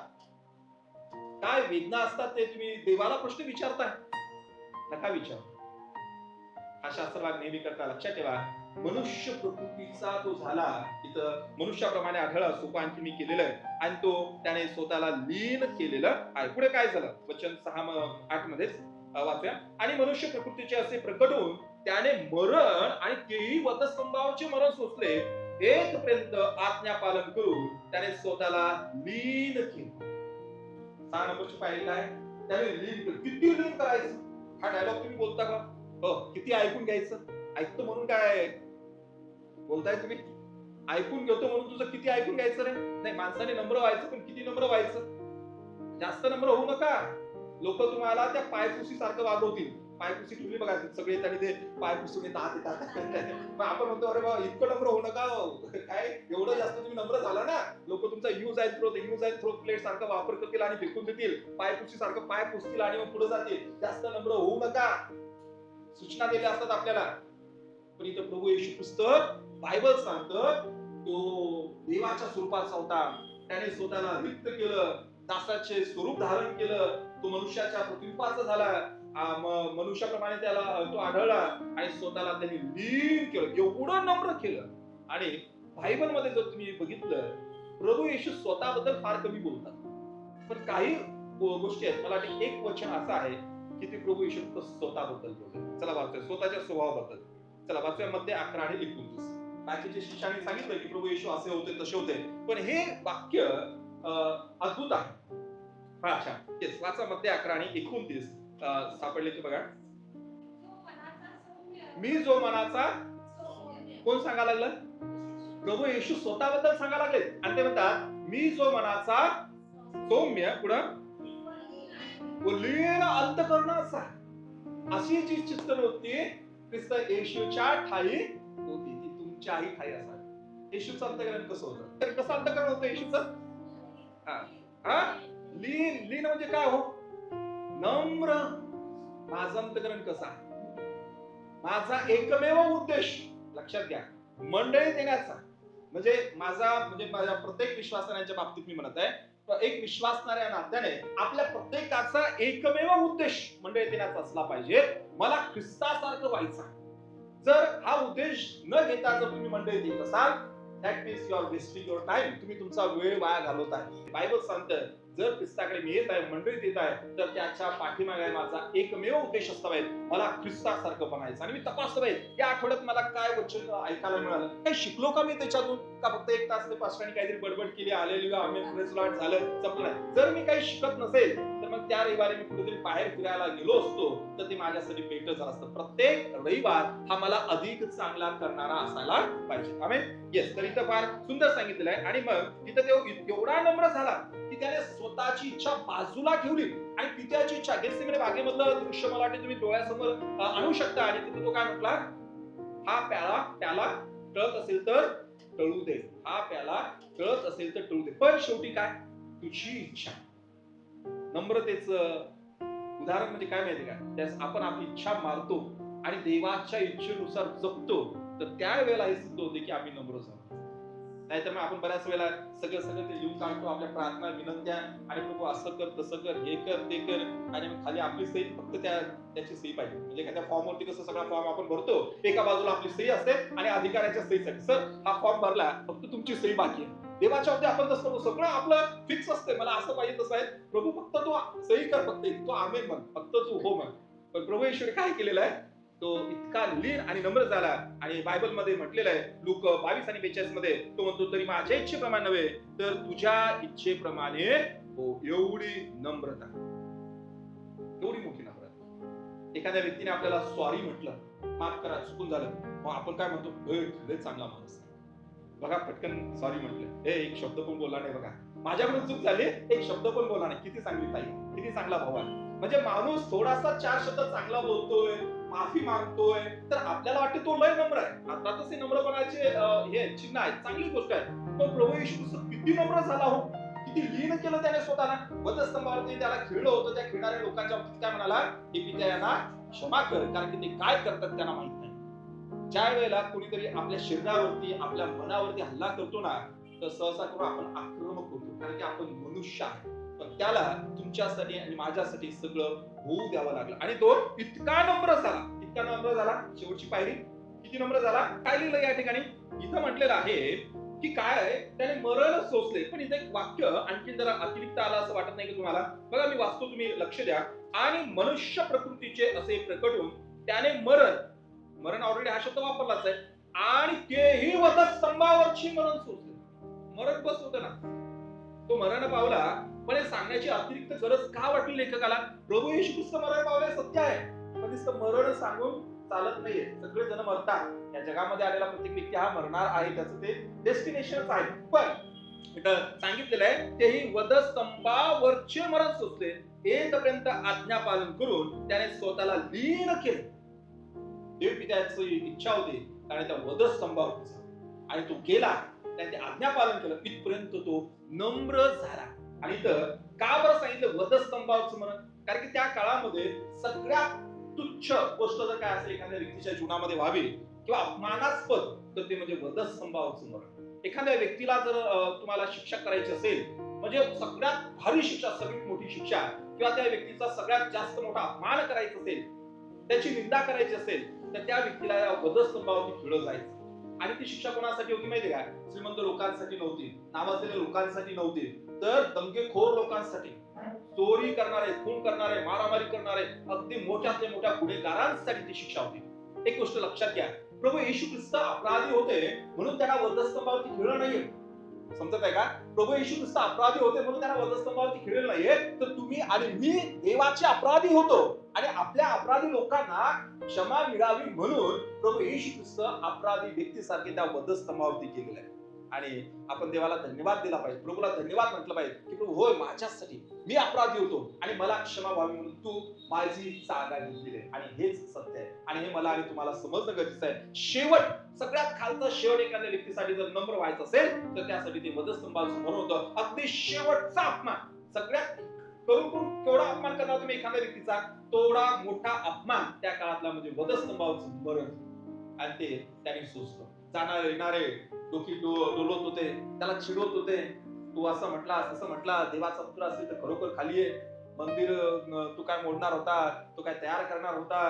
काय वेदना असतात ते तुम्ही देवाला प्रश्न विचारताय? नका विचारू. हा शास्त्रभाग नेहमी करता लक्षात ठेवा. मनुष्य प्रकृतीचा तो झाला, इथं मनुष्याप्रमाणे आढळला, सोपं आणखी मी केलेलं आहे आणि तो त्याने स्वतःला लीन केलेलं आहे. पुढे काय झालं? वचन 6-8 मध्येच वाचूया. आणि मनुष्य प्रकृतीचे असे प्रकट होऊन त्याने मरण आणि तेही वधस्तंभावरचे मरण सोसले, एक पर्यंत आज्ञा पालन करून त्याने स्वतःला लीन केले. 6 नंबरची पायरी काय? त्याने लीन केलं. किती लीन करायचं? हा डायलॉग तुम्ही बोलता का? हो. किती ऐकून घ्यायचं? ऐकतो म्हणून काय बोलताय तुम्ही? ऐकून घेतो म्हणून तुझं किती ऐकून घ्यायचं रे? नाही, माणसाने नम्र व्हायचं, पण किती नम्र व्हायचं? जास्त नम्र होऊ नका. लोक तुम्हाला त्या पायपुसी सारखं वागवतील. पायपुसी ठेवली बघा, सगळे त्यांनी ते पायपुसून येतात मग आपण म्हणतो अरे बाबा इतकं नम्र होऊ नका. काय एवढं जास्त तुम्ही नम्र झाला ना, लोक तुमचा यूज अँड थ्रो प्लेट सारखा वापर करतील आणि फेकून देतील. पायपुसी सारखं पाय पुसतील आणि मग पुढे जातील. जास्त नम्र होऊ नका. सूचना दिल्या असतात आपल्याला. पण इथं प्रभू येशू ख्रिस्त बायबल सांगतं तो देवाच्या स्वरूपाचा होता. त्याने स्वतःला रिक्त केलं, दासाचे स्वरूप धारण केलं, तो मनुष्याच्या प्रतिरूपाचा झाला, मनुष्याप्रमाणे त्याला तो आढळला आणि स्वतःला त्यांनी लीन केलं, एवढं नम्र केलं. आणि बायबल मध्ये जर तुम्ही बघितलं, प्रभू येशू स्वतःबद्दल फार कमी बोलतात, पण काही गोष्टी आहेत. मला वाटतं एक वचन असं आहे की ते प्रभू येशू स्वतःबद्दल बोलतात. चला वाचूया स्वतःच्या स्वभावाबद्दल. चला वाचूया मध्ये 11 आणि 29. बाकीच्या शिष्याने सांगितलं की प्रभू येशू असे होते तसे होते, पण हे वाक्य अद्भुत आहे. हा अच्छा येस, वाचा मध्ये 11 आणि 29 सापडले की बघा. मी जो मनाचा, कोण सांगा लागलं? प्रभू येशू स्वतःबद्दल सांगा लागले आणि ते म्हणतात मी जो मनाचा सौम्य, पुढं लीन अंतःकरणाचा, अशी जी चित्तवृत्ती ख्रिस्त येशूच्या ठाई होती ती तुमच्याही ठाई असावी. येशूचं अंतःकरण कसं होतं? तर कसं अंतःकरण होतं येशूचं? लीन म्हणजे काय हो? नम्र. माझं अंतःकरण कसं आहे? माझा एकमेव उद्देश लक्षात घ्या, मंडळीत येण्याचा. म्हणजे माझ्या प्रत्येक विश्वासाच्या बाबतीत मी म्हणत आहे, एक विश्वासणाऱ्या नात्याने आपल्या प्रत्येकाचा एकमेव उद्देश मंडळीत येण्याचा असला पाहिजे. मला ख्रिस्तासारखं व्हायचं. जर हा उद्देश न घेता जर तुम्ही मंडळीत येत असाल, that means you are wasting your time. तुम्ही तुमचा वेळ वाया घालवत आहे. बायबल सांगतं जर ख्रिस्ताकडे मी येत आहे, मंडळीत येत आहे, तर त्याच्या पाठीमागे माझा एकमेव उद्देश असता पाहिजे, मला ख्रिस्तासारखं बनायचं. आणि मी तपासतो पाहिजे या आठवड्यात मला काय वचन ऐकायला मिळालं, काही शिकलो का मी त्याच्यातून, का फक्त 1 तास ते पास्टरांनी काहीतरी बडबड केली, हालेलुया आमेन प्रेज लॉर्ड झालं संपलं. जर मी काही शिकत नसेल तर मग त्या रविवारी मी कुठेतरी बाहेर फिरायला गेलो असतो तर ते माझ्यासाठी बेटर झालं असतं. प्रत्येक रविवार हा मला अधिक चांगला करणारा असायला पाहिजे. आमेन. येस. तर इथं फार सुंदर सांगितलेलं आहे. आणि मग तिथं तो एवढा नम्र झाला की त्याने स्वतःची इच्छा बाजूला ठेवली आणि पित्याची इच्छा. गेत्सेमने बागेमधलं दृश्य मला वाटतं तुम्ही डोळ्यासमोर आणू शकता. आणि तिथे तो काय म्हटला, हा प्याला त्याला टळत असेल तर टळू दे. हा प्याला टळत असेल तर टळू दे, पण शेवटी काय, तुझी इच्छा. नम्रतेचं उदाहरण म्हणजे काय माहिती का, त्यास आपण आपली इच्छा मारतो आणि देवाच्या इच्छेनुसार जगतो, तर त्यावेळेला हे सिद्ध होते की आम्ही नम्र झालो. नाहीतर मग आपण बऱ्याच वेळेला सगळं ते लिहून काढतो, आपल्या प्रार्थना विनंत्या, आणि प्रभू असं कर तसं कर हे कर ते कर, आणि मग खाली आपली सही फक्त त्याची सही पाहिजे. म्हणजे एखाद्या फॉर्मवरती कसं सगळा फॉर्म आपण भरतो, एका बाजूला आपली सही असते आणि अधिकाऱ्याच्या सहीसाठी सर हा फॉर्म भरला, फक्त तुमची सही बाकी आहे. देवाच्या होते आपण तसं सगळं आपलं फिक्स असते, मला असं पाहिजे तसं आहे. प्रभू फक्त तू सही कर, फक्त तू आमेन म्हण, फक्त तू हो म्हण. पण प्रभू ईश्वर काय केलेलं आहे, तो इतका लीन आणि नम्र झाला. आणि बायबल मध्ये म्हटलेलं आहे लूक 22 आणि 42 मध्ये, तो म्हणतो तरी माझ्या इच्छेप्रमाणे नव्हे तर तुझ्या इच्छेप्रमाणे हो. एवढी नम्रता, एवढी मोठी नम्रता. एखाद्या व्यक्तीने आपल्याला सॉरी म्हटलं, माफ करा चुकून झालं, मग आपण काय म्हणतो, लय चांगला माणूस बघा, पटकन सॉरी म्हटलं, हे एक शब्द पण बोलला नाही बघा, माझ्याकडून चूक झाली, एक शब्द पण बोलला नाही, किती चांगली ताई, किती चांगला भाऊ आहे. म्हणजे माणूस थोडासा 4 शब्द चांगला बोलतोय, माफी मागतोय, तर आपल्याला वाटतं तो लय नम्र आहे. अर्थातच हे नम्रपणाचे हे चिन्ह आहे, चांगली गोष्ट आहे. पण प्रभू येशू ख्रिस्त किती नम्र झाला हो, किती लीन केलं त्याने स्वतःला. वधस्तंभावरती त्याला खेळलं होतं, त्या खेळणाऱ्या लोकांच्या बाबतीत काय म्हणाला, हे पित्या यांना क्षमा कर, कारण की ते काय करतात त्यांना माहित नाही. ज्या वेळेला कोणीतरी आपल्या शरीरावरती, आपल्या मनावरती हल्ला करतो ना, तर सहसा करून आपण आक्रमक होतो, कारण की आपण मनुष्य आहे. पण त्याला तुमच्यासाठी आणि माझ्यासाठी सगळं होऊ द्यावं लागलं, आणि तो इतका नम्र झाला, इतका नम्र झाला. शेवटची पायरी, किती नम्र झाला, काय लिहिलं या ठिकाणी, इथं म्हटलेलं आहे की काय, त्याने मरण सोसले. पण इथं एक वाक्य आणखी जरा अतिरिक्त आलं असं वाटत नाही की तुम्हाला, बघा मी वाचतो, तुम्ही लक्ष द्या. आणि मनुष्य प्रकृतीचे असे प्रकट होऊन त्याने मरण ऑलरेडी हा शब्द वापरलाच आहे, आणि तेही वधस्तंभावरची मरण सोसले. मरण बस होतं ना, तो मरण पावला. पण हे सांगण्याची अतिरिक्त गरज का वाटली लेखकाला, प्रभू येशू ख्रिस्त मरण पावले सत्य आहे, पण नुसतं मरण सांगून चालत नाहीये. सगळे जण मरतात, या जगामध्ये आलेला प्रत्येक व्यक्ती हा मरणार आहे, त्याचं ते डेस्टिनेशन आहे. पण सांगितलेलं आहे, तेही वधस्तंभावरचे मरण सोसले, येतपर्यंत आज्ञा पालन करून त्याने स्वतःला लीन केले. देव पित्याची इच्छा होती, कारण त्या वधस्तंभावर आणि तो गेला, त्याने आज्ञा पालन केलं, इथपर्यंत तो नम्र झाला. आणि इथं का बरं सांगितलं वधस्तंभावरचं मरण, कारण की त्या काळामध्ये सगळ्यात तुच्छ गोष्ट जर काय असेल एखाद्या व्यक्तीच्या जीवनामध्ये व्हावी किंवा अपमानास्पद, तर ते म्हणजे वधस्तंभावरचं मरण. एखाद्या व्यक्तीला जर तुम्हाला शिक्षा करायची असेल, म्हणजे सगळ्यात भारी शिक्षा, सगळ्यात मोठी शिक्षा, किंवा त्या व्यक्तीचा सगळ्यात जास्त मोठा अपमान करायचा असेल, त्याची निंदा करायची असेल, तर त्या व्यक्तीला वधस्तंभावरती खिळलं जायचं. आणि ती शिक्षा कोणासाठी होती माहिती का, श्रीमंत लोकांसाठी नव्हती, नावाजलेल्या लोकांसाठी नव्हती, तर दंगेखोर लोकांसाठी, चोरी करणारे, खून करणारे, मारामारी करणारे, अगदी मोठ्यातल्या मोठ्या गुन्हेगारांसाठी ती शिक्षा होती. एक गोष्ट लक्षात घ्या, प्रभू येशू ख्रिस्त अपराधी होते म्हणून त्यांना वधस्तंभावरती खिळलं नाहीये. समजत आहे का, प्रभू येशू ख्रिस्त अपराधी होते म्हणून त्यांना वधस्तंभावरती खिळलं नाहीये, तर तुम्ही आणि मी देवाचे अपराधी होतो, आणि आपल्या अपराधी लोकांना क्षमा मिळावी म्हणून प्रभू येशू ख्रिस्त अपराधी व्यक्तीसारखे त्या वधस्तंभावरती गेलेले आहे. आणि आपण देवाला धन्यवाद दिला पाहिजे, प्रभूला धन्यवाद म्हटलं पाहिजे की प्रभू होय, माझ्यासाठी मी अपराधी होतो आणि मला क्षमा व्हावी म्हणून तू माझी जागा घेतलेली आहे. आणि हेच सत्य आहे, आणि हे मला आणि तुम्हाला समजणं गरजेचं आहे. शेवट, सगळ्यात खालचा शेवट एखाद्या व्यक्तीसाठी जर नम्र व्हायचं असेल, तर त्यासाठी ते वधस्तंभाचं मरण होतं. अगदी शेवटचा अपमान, सगळ्यात करून केवढा अपमान करणार तुम्ही एखाद्या व्यक्तीचा, तेवढा मोठा अपमान त्या काळातला म्हणजे वधस्तंभावरचं मरण, आणि ते त्याने सोसलं. जाणारे येणारे डोकी डोलत होते, त्याला चिडवत होते, तू असं म्हटला तसं म्हटला, देवाचा पुत्र असेल तर खरोखर खाली ये, मंदिर तू काय मोडणार होता, तू काय तयार करणार होता,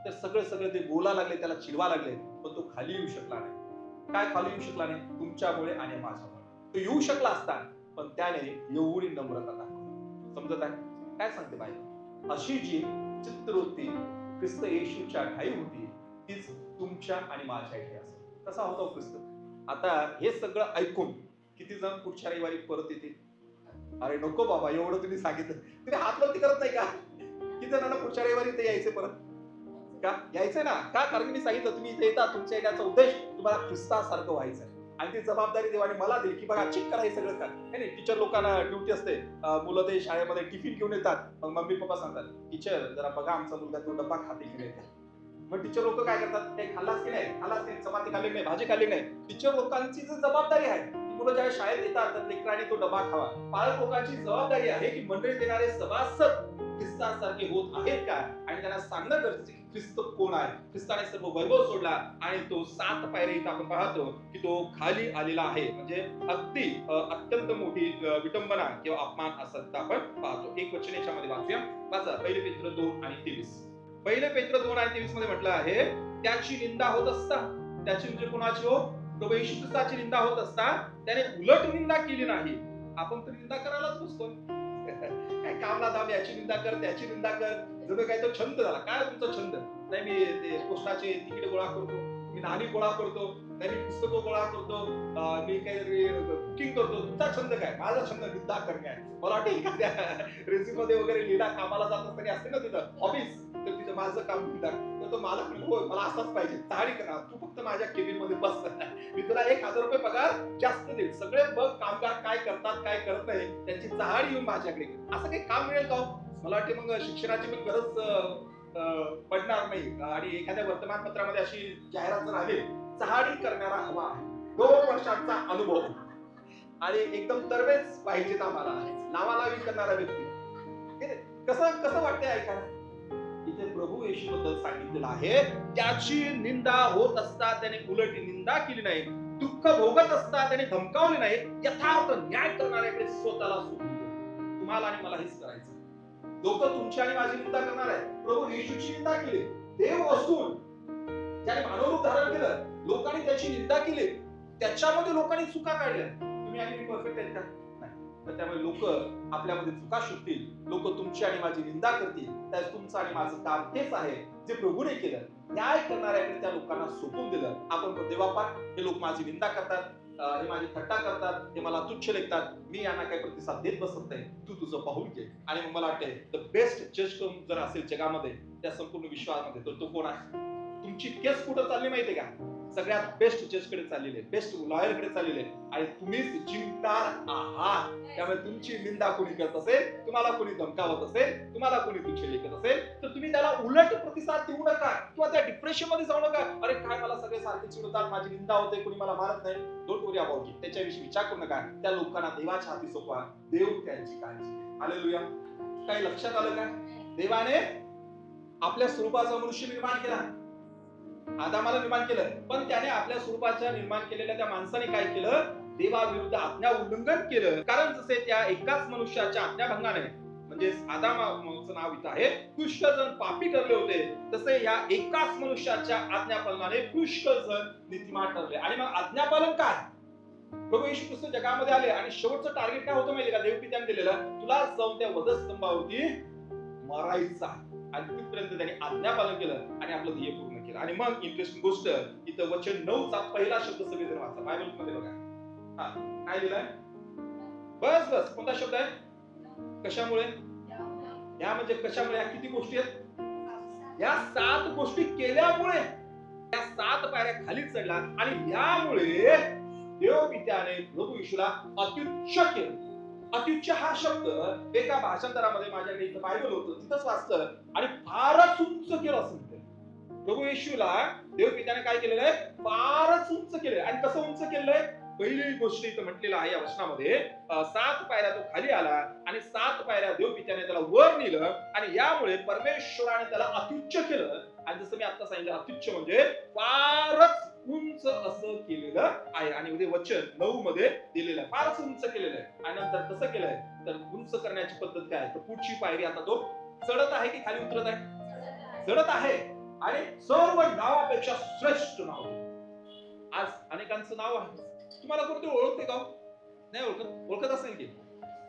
तर सगळं ते बोला लागले, त्याला चिडवा लागले, पण तो खाली येऊ शकला नाही. काय खाली येऊ शकला नाही, तुमच्यामुळे आणि माझ्यामुळे. तो येऊ शकला असता, पण त्याने एवढी नम्रता दाखवली. समजत आहे काय सांगते बाई, अशी जी चित्रवृत्ती ख्रिस्त येशूच्या ठाई होती, तीच तुमच्या आणि माझ्या इथे असेल. कसा होता ख्रिस्त? आता हे सगळं ऐकून किती जण पुढच्या रविवारी परत येतील? अरे नको बाबा, एवढं तुम्ही सांगितलं, तुम्ही हातवरती करत नाही का? किती जणांना पुढच्या रविवारी इथे यायचे परत? का यायचंय ना? का? कारण मी सांगितलं तुम्ही इथे येता, तुमच्या येण्याचा उद्देश तुम्हाला ख्रिस्तासारखं व्हायचंय. आणि ती जबाबदारी देवाने मला दिली की बघा चेक करा हे सगळं का नाही. टीचर लोकांना ड्युटी असते, मुलं ते शाळेमध्ये टिफिन घेऊन येतात, मग मम्मी पप्पा सांगतात टीचर जरा बघा आमचा मुलगा तो डब्बा खाते की नाही. मग टीचर लोक काय करतात, ते खाल्लाच की नाही, खाल्लाच नाही, चपाती खाल्ली नाही, भाजी खाल्ली नाही. टीचर लोकांची जी जबाबदारी आहे ती मुलं ज्या शाळेत येतात तर लेकरांनी तो डबा खावा. पालक लोकांची जबाबदारी आहे की मंडळीत येणारे सभासद ख्रिस्तासारखे होत आहेत का, आणि त्यांना सांगणं गरजेचं की ख्रिस्त कोण आहे. ख्रिस्ताने सर्व वैभव सोडला आणि तो 7 पायऱ्या इथं आपण पाहतो की तो खाली आलेला आहे. म्हणजे अगदी अत्यंत मोठी विटंबना किंवा अपमान असं आपण पाहतो. एक वचन याच्यामध्ये वाचूया. वाचा 1 पेत्र 2 आणि 23. 1 पेत्र 2 आणि 23 मध्ये म्हटलं आहे, त्याची निंदा होत असता, त्याची म्हणजे कोणाची हो, प्रभू येशू ख्रिस्ताची निंदा होत असता त्याने उलट निंदा केली नाही. आपण तर निंदा करायलाच बसतो. काय कामला दाम, याची निंदा कर, त्याची निंदा कर, जणू काय तो छंद झाला. काय तुमचा छंद? नाही मी ते पोस्टाचे तिकीट गोळा करतो, मी नाणी गोळा करतो, नाही मी पुस्तकं गोळा करतो, मी काही कुकिंग करतो. तुमचा छंद काय? माझा छंद निंदा करणे आहे. मला वाटतं एखाद्या रेझ्यूम मध्ये वगैरे लिहिला, कामाला जात असताना असते ना तिथं ऑफिस, तर तिथं माझं काम निंदा. तर तो मालक हो मला असाच पाहिजे, चाळी करा, तू फक्त माझ्या केबिन मध्ये बस, मी तुला 1000 रुपये पगार जास्त देईल. सगळे बघ कामगार काय करतात काय करत नाही त्यांची चहाडी येऊन माझ्याकडे. असं काही काम मिळेल का? मला वाटते मग शिक्षणाची पण गरज पडणार नाही. आणि एखाद्या वर्तमानपत्रामध्ये अशी जाहिरात जर आली, चहाडी करणारा हवा आहे, 2 वर्षांचा अनुभव आणि एकदम तरवेच पाहिजेत आम्हाला, नावालावी करणारा व्यक्ती. कसं कसं वाटतंय ऐकायला? इथे प्रभू येशू बद्दल सांगितलेलं आहे, त्याची निंदा होत असता त्याने उलट निंदा केली नाही, दुःख भोगत असता त्याने धमकावले नाही, यथार्थ न्याय करणाऱ्याकडे स्वतःला सोडून दिले. तुम्हाला आणि मला हेच करायचं. लोक तुमची आणि माझी निंदा करणार आहे. प्रभू येशूची निंदा केली, देव असून त्याने मानवरूप धारण केलं, लोकांनी त्याची निंदा केली, त्याच्यामध्ये लोकांनी चुका काढल्या. तुम्ही आणि मी परफेक्ट आहेत का? तर त्यामुळे लोक आपल्यामध्ये चुका शोधतील, लोक तुमची आणि माझी निंदा करतील. तर तुमचं आणि माझं काम तेच आहे जे प्रभूने केलं, न्याय करणाऱ्याकडे त्या लोकांना सोडून दिलं. आपण देवापा हे लोक माझी निंदा करतात, हे माझी थट्टा करतात, हे मला तुच्छ लेखतात, मी यांना काही प्रतिसाद देत बसत नाही, तू तुझं पाहून घे. आणि मग मला वाटते द बेस्ट जज जर असेल जगामध्ये त्या संपूर्ण विश्वामध्ये, तर तो कोण आहे? तुमची केस कुठं चालली माहितीये का? सगळ्यात बेस्ट जज कडे चाललेले, बेस्ट लॉयर कडे चाललेले, आणि तुम्हीच जिंकणार आहात. त्यामुळे तुमची निंदा कोणी करत असेल, तुम्हाला कोणी धमकावत असेल, तुम्हाला कोणी तुच्छ लेखत असेल, तर तुम्ही त्याला उलट प्रतिसाद देऊ नका किंवा त्या डिप्रेशन मध्ये जाऊ नका. अरे काय मला सगळे सारखे चिडवतात, माझी निंदा होते, कोणी मला मारत नाही. Don't worry about it. त्याच्याविषयी विचार करू नका. त्या लोकांना देवाच्या हाती सोपवा, देव त्यांची काळजी. हालेलुया. काही लक्षात आलं का? देवाने आपल्या स्वरूपाचा मनुष्य निर्माण केला, आदामाला निर्माण केलं, पण त्याने आपल्या स्वरूपाच्या निर्माण केलेल्या त्या माणसाने काय केलं? देवाविरुद्ध आज्ञा उल्लंघन केलं. कारण जसे त्या एकाच मनुष्याच्या आज्ञाभंगाने, म्हणजे आदामाचं नाव इथं आहे, पुष्कळ जण पापी ठरले होते, तसे या एकाच मनुष्याच्या आज्ञापालनाने पुष्कळ जण नीतिमान ठरले. आणि मग आज्ञापालन काय? प्रभू येशू ख्रिस्त जगामध्ये आले आणि शेवटचं टार्गेट काय होतं माहिती का? देवपित्याने दिलेलं, तुला जाऊन त्या वधस्तंभावरती मरायचा. आणि तिथपर्यंत त्यांनी आज्ञापालन केलं आणि आपलं ध्येय पूर्ण केलं. आणि मग इंटरेस्टिंग गोष्ट, इथं वचन 9 चा पहिला शब्द सगळेजण वाचा बायबल मध्ये बघा. हा काय लिहिलंय? बस बस कोणता शब्द आहे? कशामुळे? या म्हणजे कशामुळे? या किती गोष्टी आहेत? या 7 गोष्टी केल्यामुळे या 7 पायऱ्या खाली चढला आणि यामुळे देवपित्याने प्रभू येशूला अत्युच्च केलं. अत्युच्च हा शब्द एका भाषांतरामध्ये माझ्याकडे इथं बायबल होतं तिथंच वाचतं आणि फारच उंच केलं असं म्हणतं. प्रभू येशूला देवपित्याने काय केलेलं आहे? फारच उंच केलंय. आणि कसं उंच केलंय? पहिली गोष्ट इथं म्हटलेलं आहे या वचनामध्ये, 7 पायऱ्या तो खाली आला आणि 7 पायऱ्या देवपित्याने त्याला वर नेलं आणि यामुळे परमेश्वराने त्याला अत्युच्च केलं. आणि जसं मी आता सांगितलं, अत्युच्च म्हणजे फारच उंच असं केलेलं आहे. आणि उद्या वचन 9 मध्ये दिलेलं आहे, फारच उंच केलेलं आहे. आणि नंतर कसं केलंय? तर उंच करण्याची पद्धत काय? तर पुढची पायरी आता तो चढत आहे की खाली उतरत आहे? चढत आहे. आणि सर्व नावापेक्षा श्रेष्ठ नाव. आज अनेकांचं नाव आहे, तुम्हाला कोणते ओळखते का? नाही ओळखत? ओळखत असेल की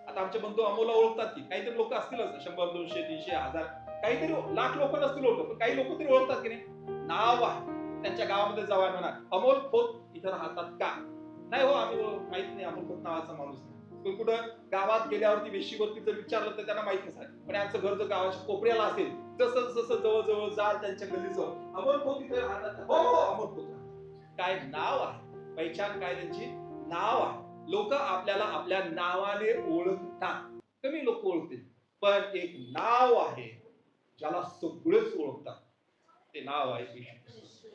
आता आमचे बंधू अमोलला ओळखतात की? काहीतरी लोक असतीलच, 100, 200, 300, 1000, काहीतरी लाख लोक नसतील ओळखत, पण काही लोक तरी ओळखतात की नाही? नाव आहे. त्यांच्या गावामध्ये जावा म्हणा, अमोल खोत इथं राहतात का? नाही हो, आम्ही माहित नाही, अमोल खोत नावाचा माणूस नाही. कुठं गावात गेल्यावरती वेशीवरती जर विचारलं तर त्यांना माहित नसेल, पण यांचं घर जर गावाच्या कोपऱ्याला असेल, जसं जसं जवळ जाल त्यांच्या गल्लीचं, अमोल भाऊ तिथे राहतात, हो हो अमोल भाऊ, काय नाव आहे, पहिचान काय त्यांची, नाव आहे. लोक आपल्याला आपल्या नावाने ओळखतात, कमी लोक ओळखतील, पण एक नाव आहे ज्याला सगळेच ओळखतात, ते नाव आहे येशू.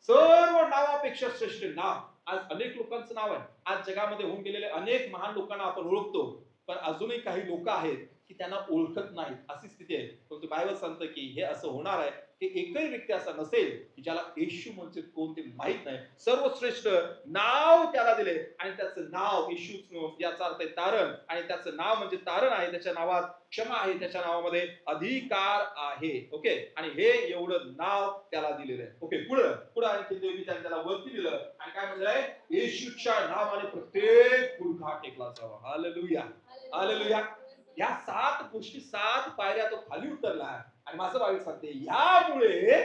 सर्व नावापेक्षा श्रेष्ठ नाव. आज अनेक लोकांचं नाव आहे, आज जगामध्ये होऊन गेलेले अनेक महान लोकांना आपण ओळखतो, पण अजूनही काही लोक आहेत की त्यांना ओळखत नाहीत, अशी स्थिती आहे. परंतु बायबल सांगतं की हे असं होणार आहे की एकही व्यक्ती असा नसेल की ज्याला येशू म्हणजे कोण ते माहित नाही. सर्वश्रेष्ठ नाव त्याला दिले आणि त्याचं नाव येशू, याचा अर्थ आहे तारण, आणि त्याचं नाव म्हणजे तारण आहे, त्याच्या नावात क्षमा आहे, त्याच्या नावामध्ये अधिकार आहे. ओके, आणि हे एवढं नाव त्याला दिलेलं आहे. ओके, पुढे आणखी देवी त्याला वरती दिलं आणि काय म्हणलंय, येशूच्या नावाने प्रत्येक गुडघा टेकला जावा. Hallelujah, hallelujah. या 7 गोष्टी, 7 पायऱ्या तो खाली उतरला, आणि माझं बायबल सांगते यामुळे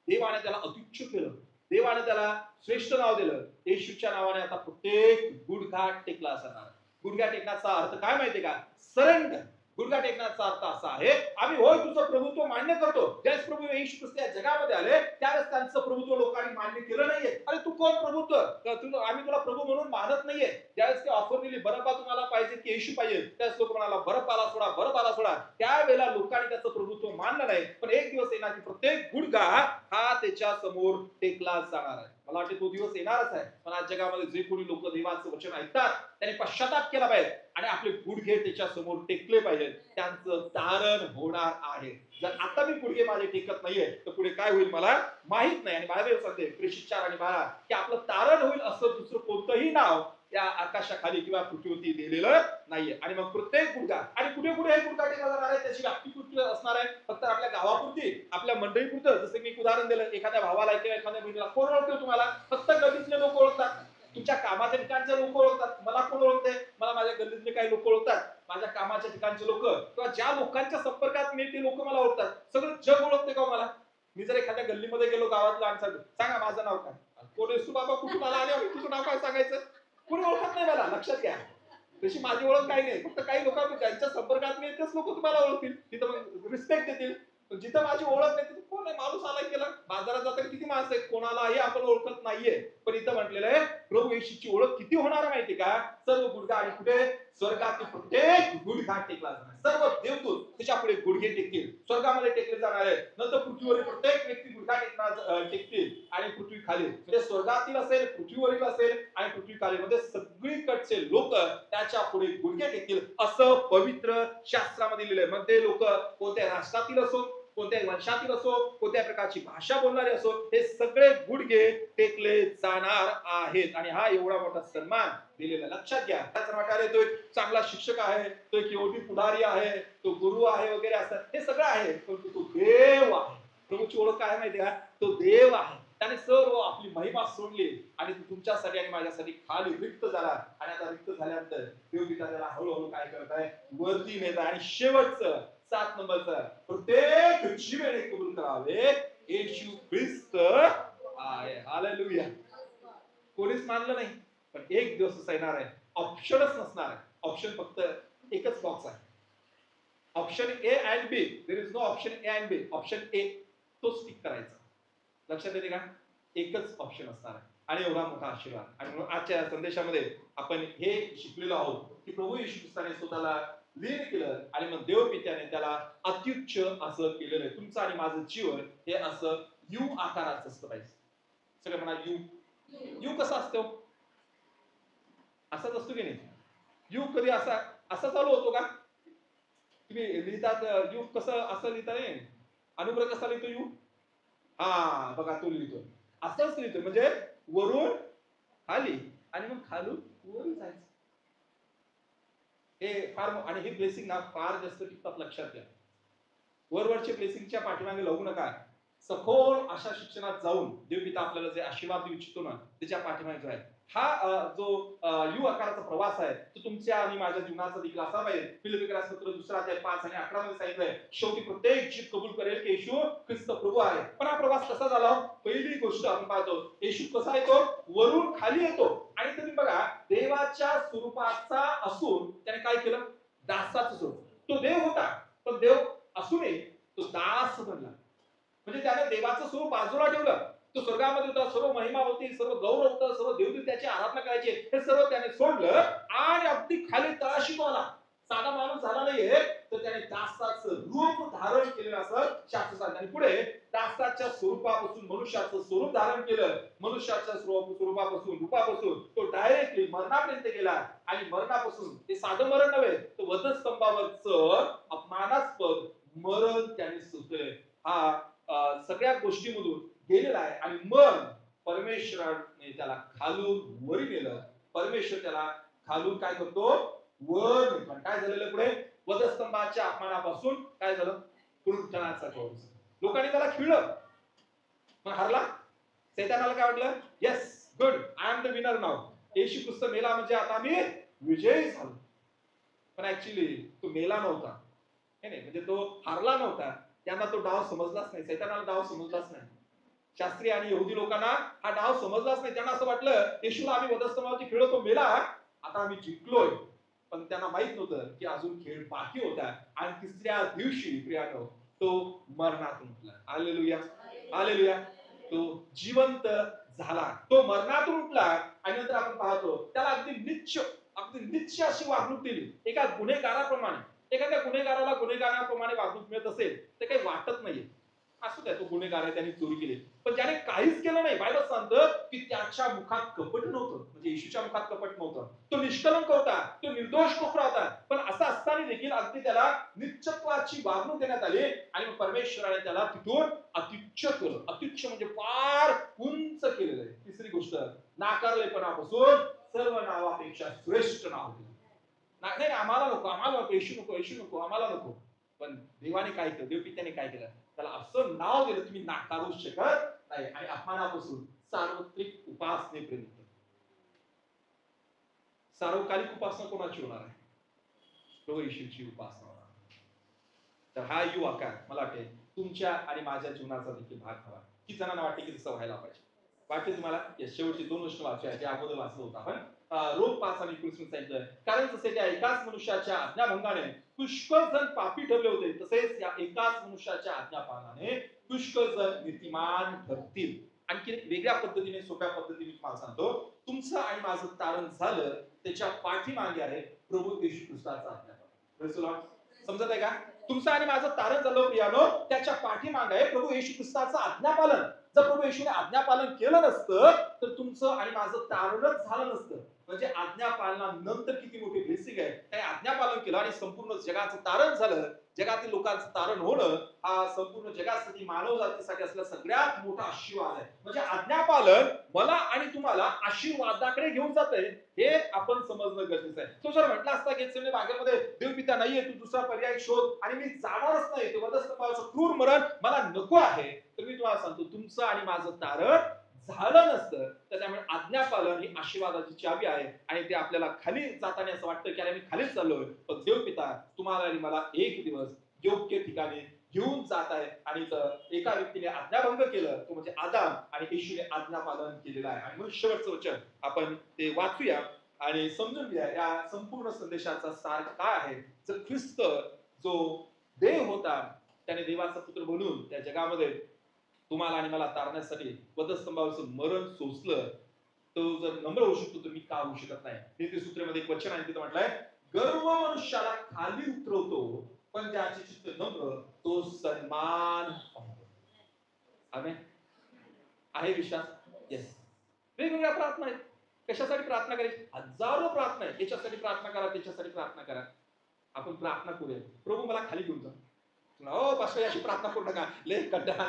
देवाने त्याला अत्युच्च केलं, देवाने त्याला श्रेष्ठ नाव दिलं. येशूच्या नावाने आता प्रत्येक गुडघा टेकला जाणार. गुडघा टेकण्याचा अर्थ काय माहितीये का, सरेंडर. गुडघा टेकण्याचा अर्थ असा आहे, आम्ही होय तुझं प्रभुत्व मान्य करतो. ज्यावेळेस प्रभू येशू ख्रिस्त या जगामध्ये आले त्यावेळेस त्यांचं प्रभुत्व लोकांनी मान्य केलं नाहीये. अरे तू कोण प्रभुत्व, आम्ही तुला प्रभू म्हणून मानत नाहीये. ज्यावेळेस ते ऑफर दिली, बरब्बा तुम्हाला पाहिजे की येशू पाहिजे, त्यावेळेस लोक म्हणाला बरब्बाला सोडा, बरब्बाला सोडा. त्यावेळेला लोकांनी त्याचं प्रभुत्व मानलं नाही, पण एक दिवस येणार की प्रत्येक गुडघा हा त्याच्या समोर टेकला जाणार आहे. मला वाटते तो दिवस येणारच आहे. पण आज जगामध्ये जे कोणी लोक देवाचं वचन ऐकतात त्यांनी पश्चाताप केला पाहिजे आणि आपले गुडघे त्याच्या समोर टेकले पाहिजेत, त्यांचं तारण होणार आहे. जर आता मी गुडघे माझे टेकत नाहीये तर पुढे काय होईल मला माहित नाही. आणि बायबल सांगते प्रेषित 4 आणि 12 की आपलं तारण होईल असं दुसरं कोणतंही नाव या आकाशाखाली किंवा पृथ्वीवरती दिलेलं नाहीये. आणि मग प्रत्येक गुडघा, आणि कुठे कुठे हे गुडघा टेकला जाणार आहे, त्याची व्याप्ती कुठे असणार आहे, फक्त आपल्या गावापुरती, आपल्या मंडळीपुरतं. जसं मी एक उदाहरण दिलं, एखाद्या भावाला किंवा एखाद्या बहिणीला कोण ओळखतो तुम्हाला, फक्त गल्लीतले लोक ओळखतात, तुमच्या कामाच्या ठिकाणचे लोक ओळखतात. मला कोण ओळखते, मला माझ्या गल्लीतले काही लोक ओळखतात, माझ्या कामाच्या ठिकाणचे लोक, किंवा ज्या लोकांच्या संपर्कात मी ते लोक मला ओळखतात. सगळं जग ओळखते का मला. मी जर एखाद्या गल्लीमध्ये गेलो, गावातला आणि सांगा माझं नाव काय, कोण येसू बाबा, कुठून आला आणि तुझं नाव काय सांगायचं, कोणी ओळखत नाही मला. लक्षात घ्या, तशी माझी ओळख काही नाही, फक्त काही लोक ज्यांच्या संपर्कात मी तेच लोक तुम्हाला ओळखतील, तिथं मग रिस्पेक्ट देतील. जिथं माझी ओळख नाही तिथं कोण आहे, माणूस आलाय केला. बाजारात जाताना किती माणसं आहेत, कोणालाही आपण ओळखत नाहीये. पण इथं म्हटलेलं आहे प्रभू येशूची ओळख किती होणार माहितीये का, सर्व गुडघा, आणि कुठे स्वर्गातील प्रत्येक गुडघा टेकला जाणार. सर्व देवदूत त्याच्या पुढे गुडघे टेकतील, स्वर्गामध्ये टेकले जाणार आहे. नंतर पृथ्वीवरील प्रत्येक व्यक्ती गुडघा टेकतील, आणि पृथ्वी खाली, म्हणजे स्वर्गातील असेल, पृथ्वीवरील असेल आणि पृथ्वी खाली, म्हणजे सगळीकडचे लोक त्याच्या पुढे गुडघे टेकतील असं पवित्र शास्त्रामध्ये लिहिलंय. मग ते लोक कोणत्या राष्ट्रातील असो, कोणत्या वंशातील असो, कोणत्या प्रकारची भाषा बोलणारे असो, हे सगळे गुडघे टेकले जाणार आहेत. आणि हा एवढा मोठा सन्मान दिलेला. लक्षात घ्या, त्याच प्रकारे तो एक चांगला शिक्षक आहे, तो एक योगी पुढारी आहे, तो गुरु आहे वगैरे असतात, हे सगळं आहे, परंतु तो देव आहे. प्रभूची ओळख काय माहिती का, तो देव आहे. त्याने सर्व आपली महिमा सोडली आणि तुमच्यासाठी आणि माझ्यासाठी खाली रिक्त झाला. आणि आता रिक्त झाल्यानंतर देव त्याला हळूहळू काय करत आहे, वरती नेत आहे. आणि शेवटचं 7 नंबरचं, प्रत्येक जीवेने कबूल करावे येशू ख्रिस्त आहे. हालेलुया. कोणीच मानलं नाही, पण एक दिवस असा येणार आहे, ऑप्शनच नसणार आहे. ऑप्शन फक्त एकच बॉक्स आहे, option A and B. There is no option A and B. Option A तो स्टिक करायचा. लक्षात येते का, एकच ऑप्शन असणार आहे. आणि एवढा मोठा आशीर्वाद. आणि म्हणून आजच्या संदेशामध्ये आपण हे शिकलेलो आहोत की प्रभू येशू ख्रिस्ताने स्वतःला लीन केलं, आणि मग देव पित्याने त्याला अत्युच्च असं केलेलं आहे. तुमचं आणि माझं जीवन हे असं यू आकाराचं असतं पाहिजे. सगळं म्हणा यू. यू कसा असतो, असाच असतो की नाही. यू कधी असा असा चालू होतो का, तुम्ही लिहितात यू कसं, असं लिहिता नाही. अनुग्रह कसा लिहितो यू, हा बघा तो लिहितो असंच लिहितो, म्हणजे वरून खाली आणि मग खालून वर जायचं. हे फार, आणि ही ब्लेसिंग ना फार जास्त टिकतात. लक्षात घ्या, वरवरच्या ब्लेसिंगच्या पाठीमागे लागू नका. सखोल अशा शिक्षणात जाऊन देव पिता आपल्याला जे आशीर्वाद देऊ इच्छितो ना, त्याच्या पाठीमागे जाय. हा जो यू आकाराचा प्रवास आहे तो तुमच्या आणि माझ्या जीवनाचा देखील असा पाहिजे. फिलिपिकरास पत्र 2 अध्याय 5 आणि 11 मध्ये सांगितलंय, शेवटी प्रत्येक जीव कबूल करेल की येशू ख्रिस्त प्रभू आहे. पण हा प्रवास कसा झाला? पहिली गोष्ट आपण पाहतो, येशू कसा येतो? वरून खाली येतो. आणि तुम्ही बघा, देवाच्या स्वरूपाचा असून त्याने काय केलं? दासाचं स्वरूप. तो देव होता, पण देव असूनही तो दास बनला. म्हणजे त्याने देवाचं स्वरूप बाजूला ठेवलं. तो स्वर्गामध्ये होता, सर्व महिमा होती, सर्व गौरव होतं, सर्व देवदूत त्याची आराधना करायचे, हे सर्व त्याने सोडलं आणि अगदी खाली तळाशी तो आला. साधा माणूस झाला नाहीये, तर त्याने दासाचं रूप धारण केलेलं असं शास्त्र सांगतं. आणि पुढे दासाच्या स्वरूपापासून मनुष्याचं स्वरूप धारण केलं. मनुष्याच्या स्वरूपापासून रूपापासून तो डायरेक्टली मरणापर्यंत गेला. आणि मरणापासून ते साधं मरण नव्हे, तो वधस्तंभावरचं अपमानास्पद मरण त्याने सोसलंय. हा सगळ्या गोष्टीमधून गेलेला आहे. आणि मग परमेश्वराने त्याला खालून वर नेलं. परमेश्वर त्याला खालून काय करतो? वर नेतो. काय झालेलं पुढे? वधस्तंभाच्या अपमानापासून काय झालं? पुनरुत्थानाचा कवच. लोकांनी त्याला खिळलं, मग हरला. सैतानाला काय वाटलं? Yes, good, I am the winner now. Yeshu Khrist मेला म्हणजे आता मी विजयी झालो. पण ऍक्च्युली तो मेला नव्हता. नाही, म्हणजे तो हारला नव्हता. त्यांना तो डाव समजलाच नाही. सैतानाला डाव समजलाच नाही. शास्त्रीय आणि यहुदी लोकांना हा डाव समजलाच नाही. त्यांना असं वाटलं, येशूला आम्ही वधस्तंभावरती खेळलो, तो मेला, आता आम्ही जिंकलोय. पण त्यांना माहित नव्हतं की अजून खेळ बाकी होता. आणि तिसऱ्या दिवशी प्रियानो तो मरणातून उठला. Hallelujah, hallelujah. तो जिवंत झाला. तो मरणातून उठला. आणि नंतर आपण पाहतो त्याला अगदी निच्च अशी वागणूक दिली. एका गुन्हेगाराप्रमाणे. एखाद्या गुन्हेगाराला गुन्हेगाराप्रमाणे वागणूक मिळत असेल तर काही वाटत नाहीये. असू द्या, तो गुन्हेगार आहे, त्याने चोरी केली, पण ज्याने काहीच केलं नाही, बायबल सांगतं की त्याच्या मुखात कपट नव्हतं. म्हणजे येशूच्या मुखात कपट नव्हतं. तो निष्कलंक होता, तो निर्दोष कोकरा होता. पण असं असताना देखील अगदी त्याला निश्चत्वाची वागणूक देण्यात आली. आणि परमेश्वराने त्याला तिथून अत्युच्च केलं. अत्युच्च म्हणजे फार उंच केलेलं आहे. तिसरी गोष्ट, नाकारलेपणापासून सर्व नावापेक्षा श्रेष्ठ नाव दिलं. नाही, आम्हाला नको, आम्हाला नको, येशू नको, येशू नको, आम्हाला नको. पण देवाने काय केलं? देवपित्याने काय केलं? त्याला असं नाव दिलं तुम्ही नाकारू शकत नाही. आणि अपमानापासून सार्वत्रिक उपासनेपर्यंत. सार्वकालिक उपासना कोणाची होणार आहे? प्रभू येशूची उपासना होणार. तर हा यू आकार मला वाटते तुमच्या आणि माझ्या जीवनाचा देखील भाग हवा. किती जणांना वाटते की तसं व्हायला पाहिजे? वाटते तुम्हाला? शेवटची 2 वर्ष वाचूया, जे अगोदर वाचलं होतं आपण. रोम 5 आणि 19 सांगितलं, कारण जसे त्या एकाच मनुष्याच्या आज्ञाभंगाने पुष्कळ जण पापी ठरले होते, तसेच या एकाच मनुष्याच्या आज्ञापालनाने पुष्कळ जण नीतिमान ठरतील. आणखी वेगळ्या पद्धतीने, सोप्या पद्धतीने तुम्हाला सांगतो, तुमचं आणि माझं तारण झालं त्याच्या पाठीमागे आहे प्रभू येशू ख्रिस्ताचा आज्ञापालन. समजत आहे का? तुमचं आणि माझं तारण झालं प्रियानो, त्याच्या पाठीमागे आहे प्रभू येशू ख्रिस्ताचं आज्ञापालन. जर प्रभू येशूने आज्ञापालन केलं नसतं तर तुमचं आणि माझं तारणच झालं नसतं. म्हणजे आज्ञापालनानंतर किती मोठी ब्लेसिंग आहे. त्याने आज्ञापालन केलं आणि संपूर्ण जगाचं तारण झालं. जगातील लोकांचं तारण होणं हा संपूर्ण जगासाठी, मानव जातीसाठी असलेला सगळ्यात मोठा आशीर्वाद आहे. म्हणजे आज्ञापालन मला आणि तुम्हाला आशीर्वादाकडे घेऊन जातंय, हे आपण समजणं गरजेचं आहे. तो जर म्हटला असता गेत्सेमने बागेमध्ये, देवपिता नाहीये, तू दुसरा पर्याय शोध आणि मी जाणारच नाही, ते वधस्तंभाचं क्रूर मरण मला नको आहे, तर मी तुम्हाला सांगतो तुमचं आणि माझं तारण झालं नसतं. तर त्यामुळे आज्ञापालन ही आशीर्वादाची चावी आहे. आणि ते आपल्याला खाली जाताना असं वाटतं की अरे मी खालीच चाललोय, पण देवपिता तुम्हाला आणि मला एक दिवस योग्य ठिकाणी घेऊन जात आहे. आणि एका व्यक्तीने आज्ञाभंग केलं, तो म्हणजे आदाम, आणि येशूने आज्ञापालन केलेलं आहे. आणि मग शेवटचं वचन आपण ते वाचूया आणि समजून घ्या या संपूर्ण संदेशाचा सार काय आहे. जर ख्रिस्त जो देव होता, त्याने देवाचा पुत्र बनून त्या जगामध्ये तुम्हाला आणि मला तारण्यासाठी वधस्तंभावरचं मरण सोसलं, तो जर नम्र होऊ शकतो तर मी का होऊ शकत नाही? नीतिसूत्रेमध्ये एक वचन आहे, तिथं म्हटलंय, गर्व मनुष्याला खाली उतरवतो, पण ज्याचे चित्त नम्र तो सन्मान पावतो. आमेन. आहे विश्वास? येस. वेगवेगळ्या प्रार्थना आहेत. कशासाठी प्रार्थना करायची? हजारो प्रार्थना आहेत. याच्यासाठी प्रार्थना करा, त्याच्यासाठी प्रार्थना करा. आपण प्रार्थना करूया, प्रभू मला खाली घेऊन जा. हो पास्टर, अशी प्रार्थना करू नका, लय कंटाळा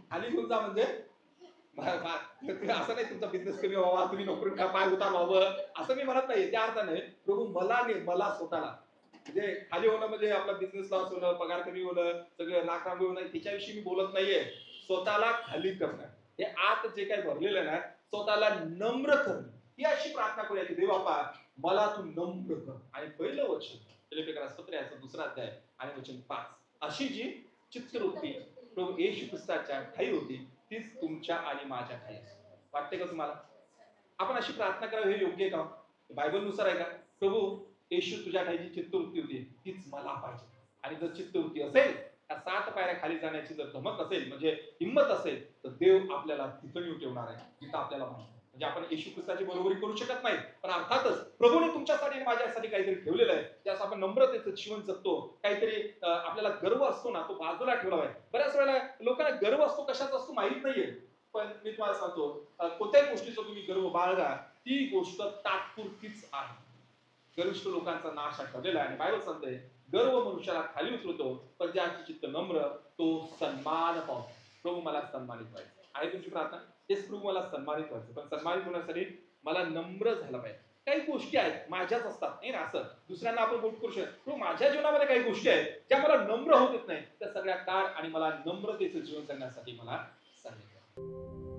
खाली घेऊन जा. म्हणजे असं नाही तुमचा बिझनेस कमी व्हावा, तुम्ही नोकरी का पाय उतार व्हावं, असं मी म्हणत नाही. त्या अर्थाने प्रभू मला नाही, मला स्वतःला. म्हणजे खाली होणं म्हणजे आपला बिझनेस लॉस होणं, पगार कमी होणं, सगळं नाकामी होणं, त्याच्याविषयी मी बोलत नाहीये. स्वतःला खाली करणं, हे आत जे काही भरलेलं आहे ना, स्वतःला नम्र करणं. ही अशी प्रार्थना करूया की देव बापा मला तू नम्र कर. आणि पहिलं वचन फिलिप्पियरास पत्र याचा 2रा अध्याय आणि वचन 5, अशी जी चित्तवृत्ती प्रभू येशू ख्रिस्ताच्या ठाई होती तीच तुमच्या आणि माझ्या ठाई असते. वाटते का तुम्हाला? आपण अशी प्रार्थना करावी हे योग्य आहे का? बायबल नुसार आहे का? प्रभू येशू तुझ्या ठाईची चित्तवृत्ती होती तीच मला पाहिजे. आणि जर चित्तवृत्ती असेल, त्या 7 पायऱ्या खाली जाण्याची जर धमक असेल, म्हणजे हिंमत असेल, तर देव आपल्याला तिथं नेऊन ठेवणार आहे जिथं आपल्याला पाहिजे. म्हणजे आपण येशू ख्रिस्ताची बरोबरी करू शकत नाही, पण अर्थातच प्रभूने तुमच्यासाठी आणि माझ्यासाठी काहीतरी ठेवलेलं आहे, ज्यास आपण नम्रतेचं जीवन जगतो. काहीतरी आपल्याला गर्व असतो ना, तो बाजूला ठेवला आहे. बऱ्याच वेळेला लोकांना गर्व असतो, कशाचा असतो माहित नाहीये. पण मी तुम्हाला सांगतो, कोणत्याही गोष्टीचा तुम्ही गर्व बाळगा, ती गोष्ट तात्पुरतीच आहे. गर्विष्ठ लोकांचा नाश हा ठरलेला आहे. आणि बायबल सांगते गर्व मनुष्याला खाली उचलतो, पण ज्याचे चित्त नम्र तो सन्मान पावतो. प्रभू मला सन्मानित व्हायचं आहे. तुमची प्रार्थना तेच, प्रभू मला सन्मानित व्हायचं, पण सन्मानित होण्यासाठी मला नम्र झाला पाहिजे. काही गोष्टी आहेत माझ्याच असतात नाही ना, असं दुसऱ्यांना आपण बोट करू शकतो. माझ्या जीवनामध्ये काही गोष्टी आहेत ज्या मला नम्र होत नाही, त्या सगळ्या काढ आणि मला नम्रतेचं जीवन जगण्यासाठी मला सांगितलं.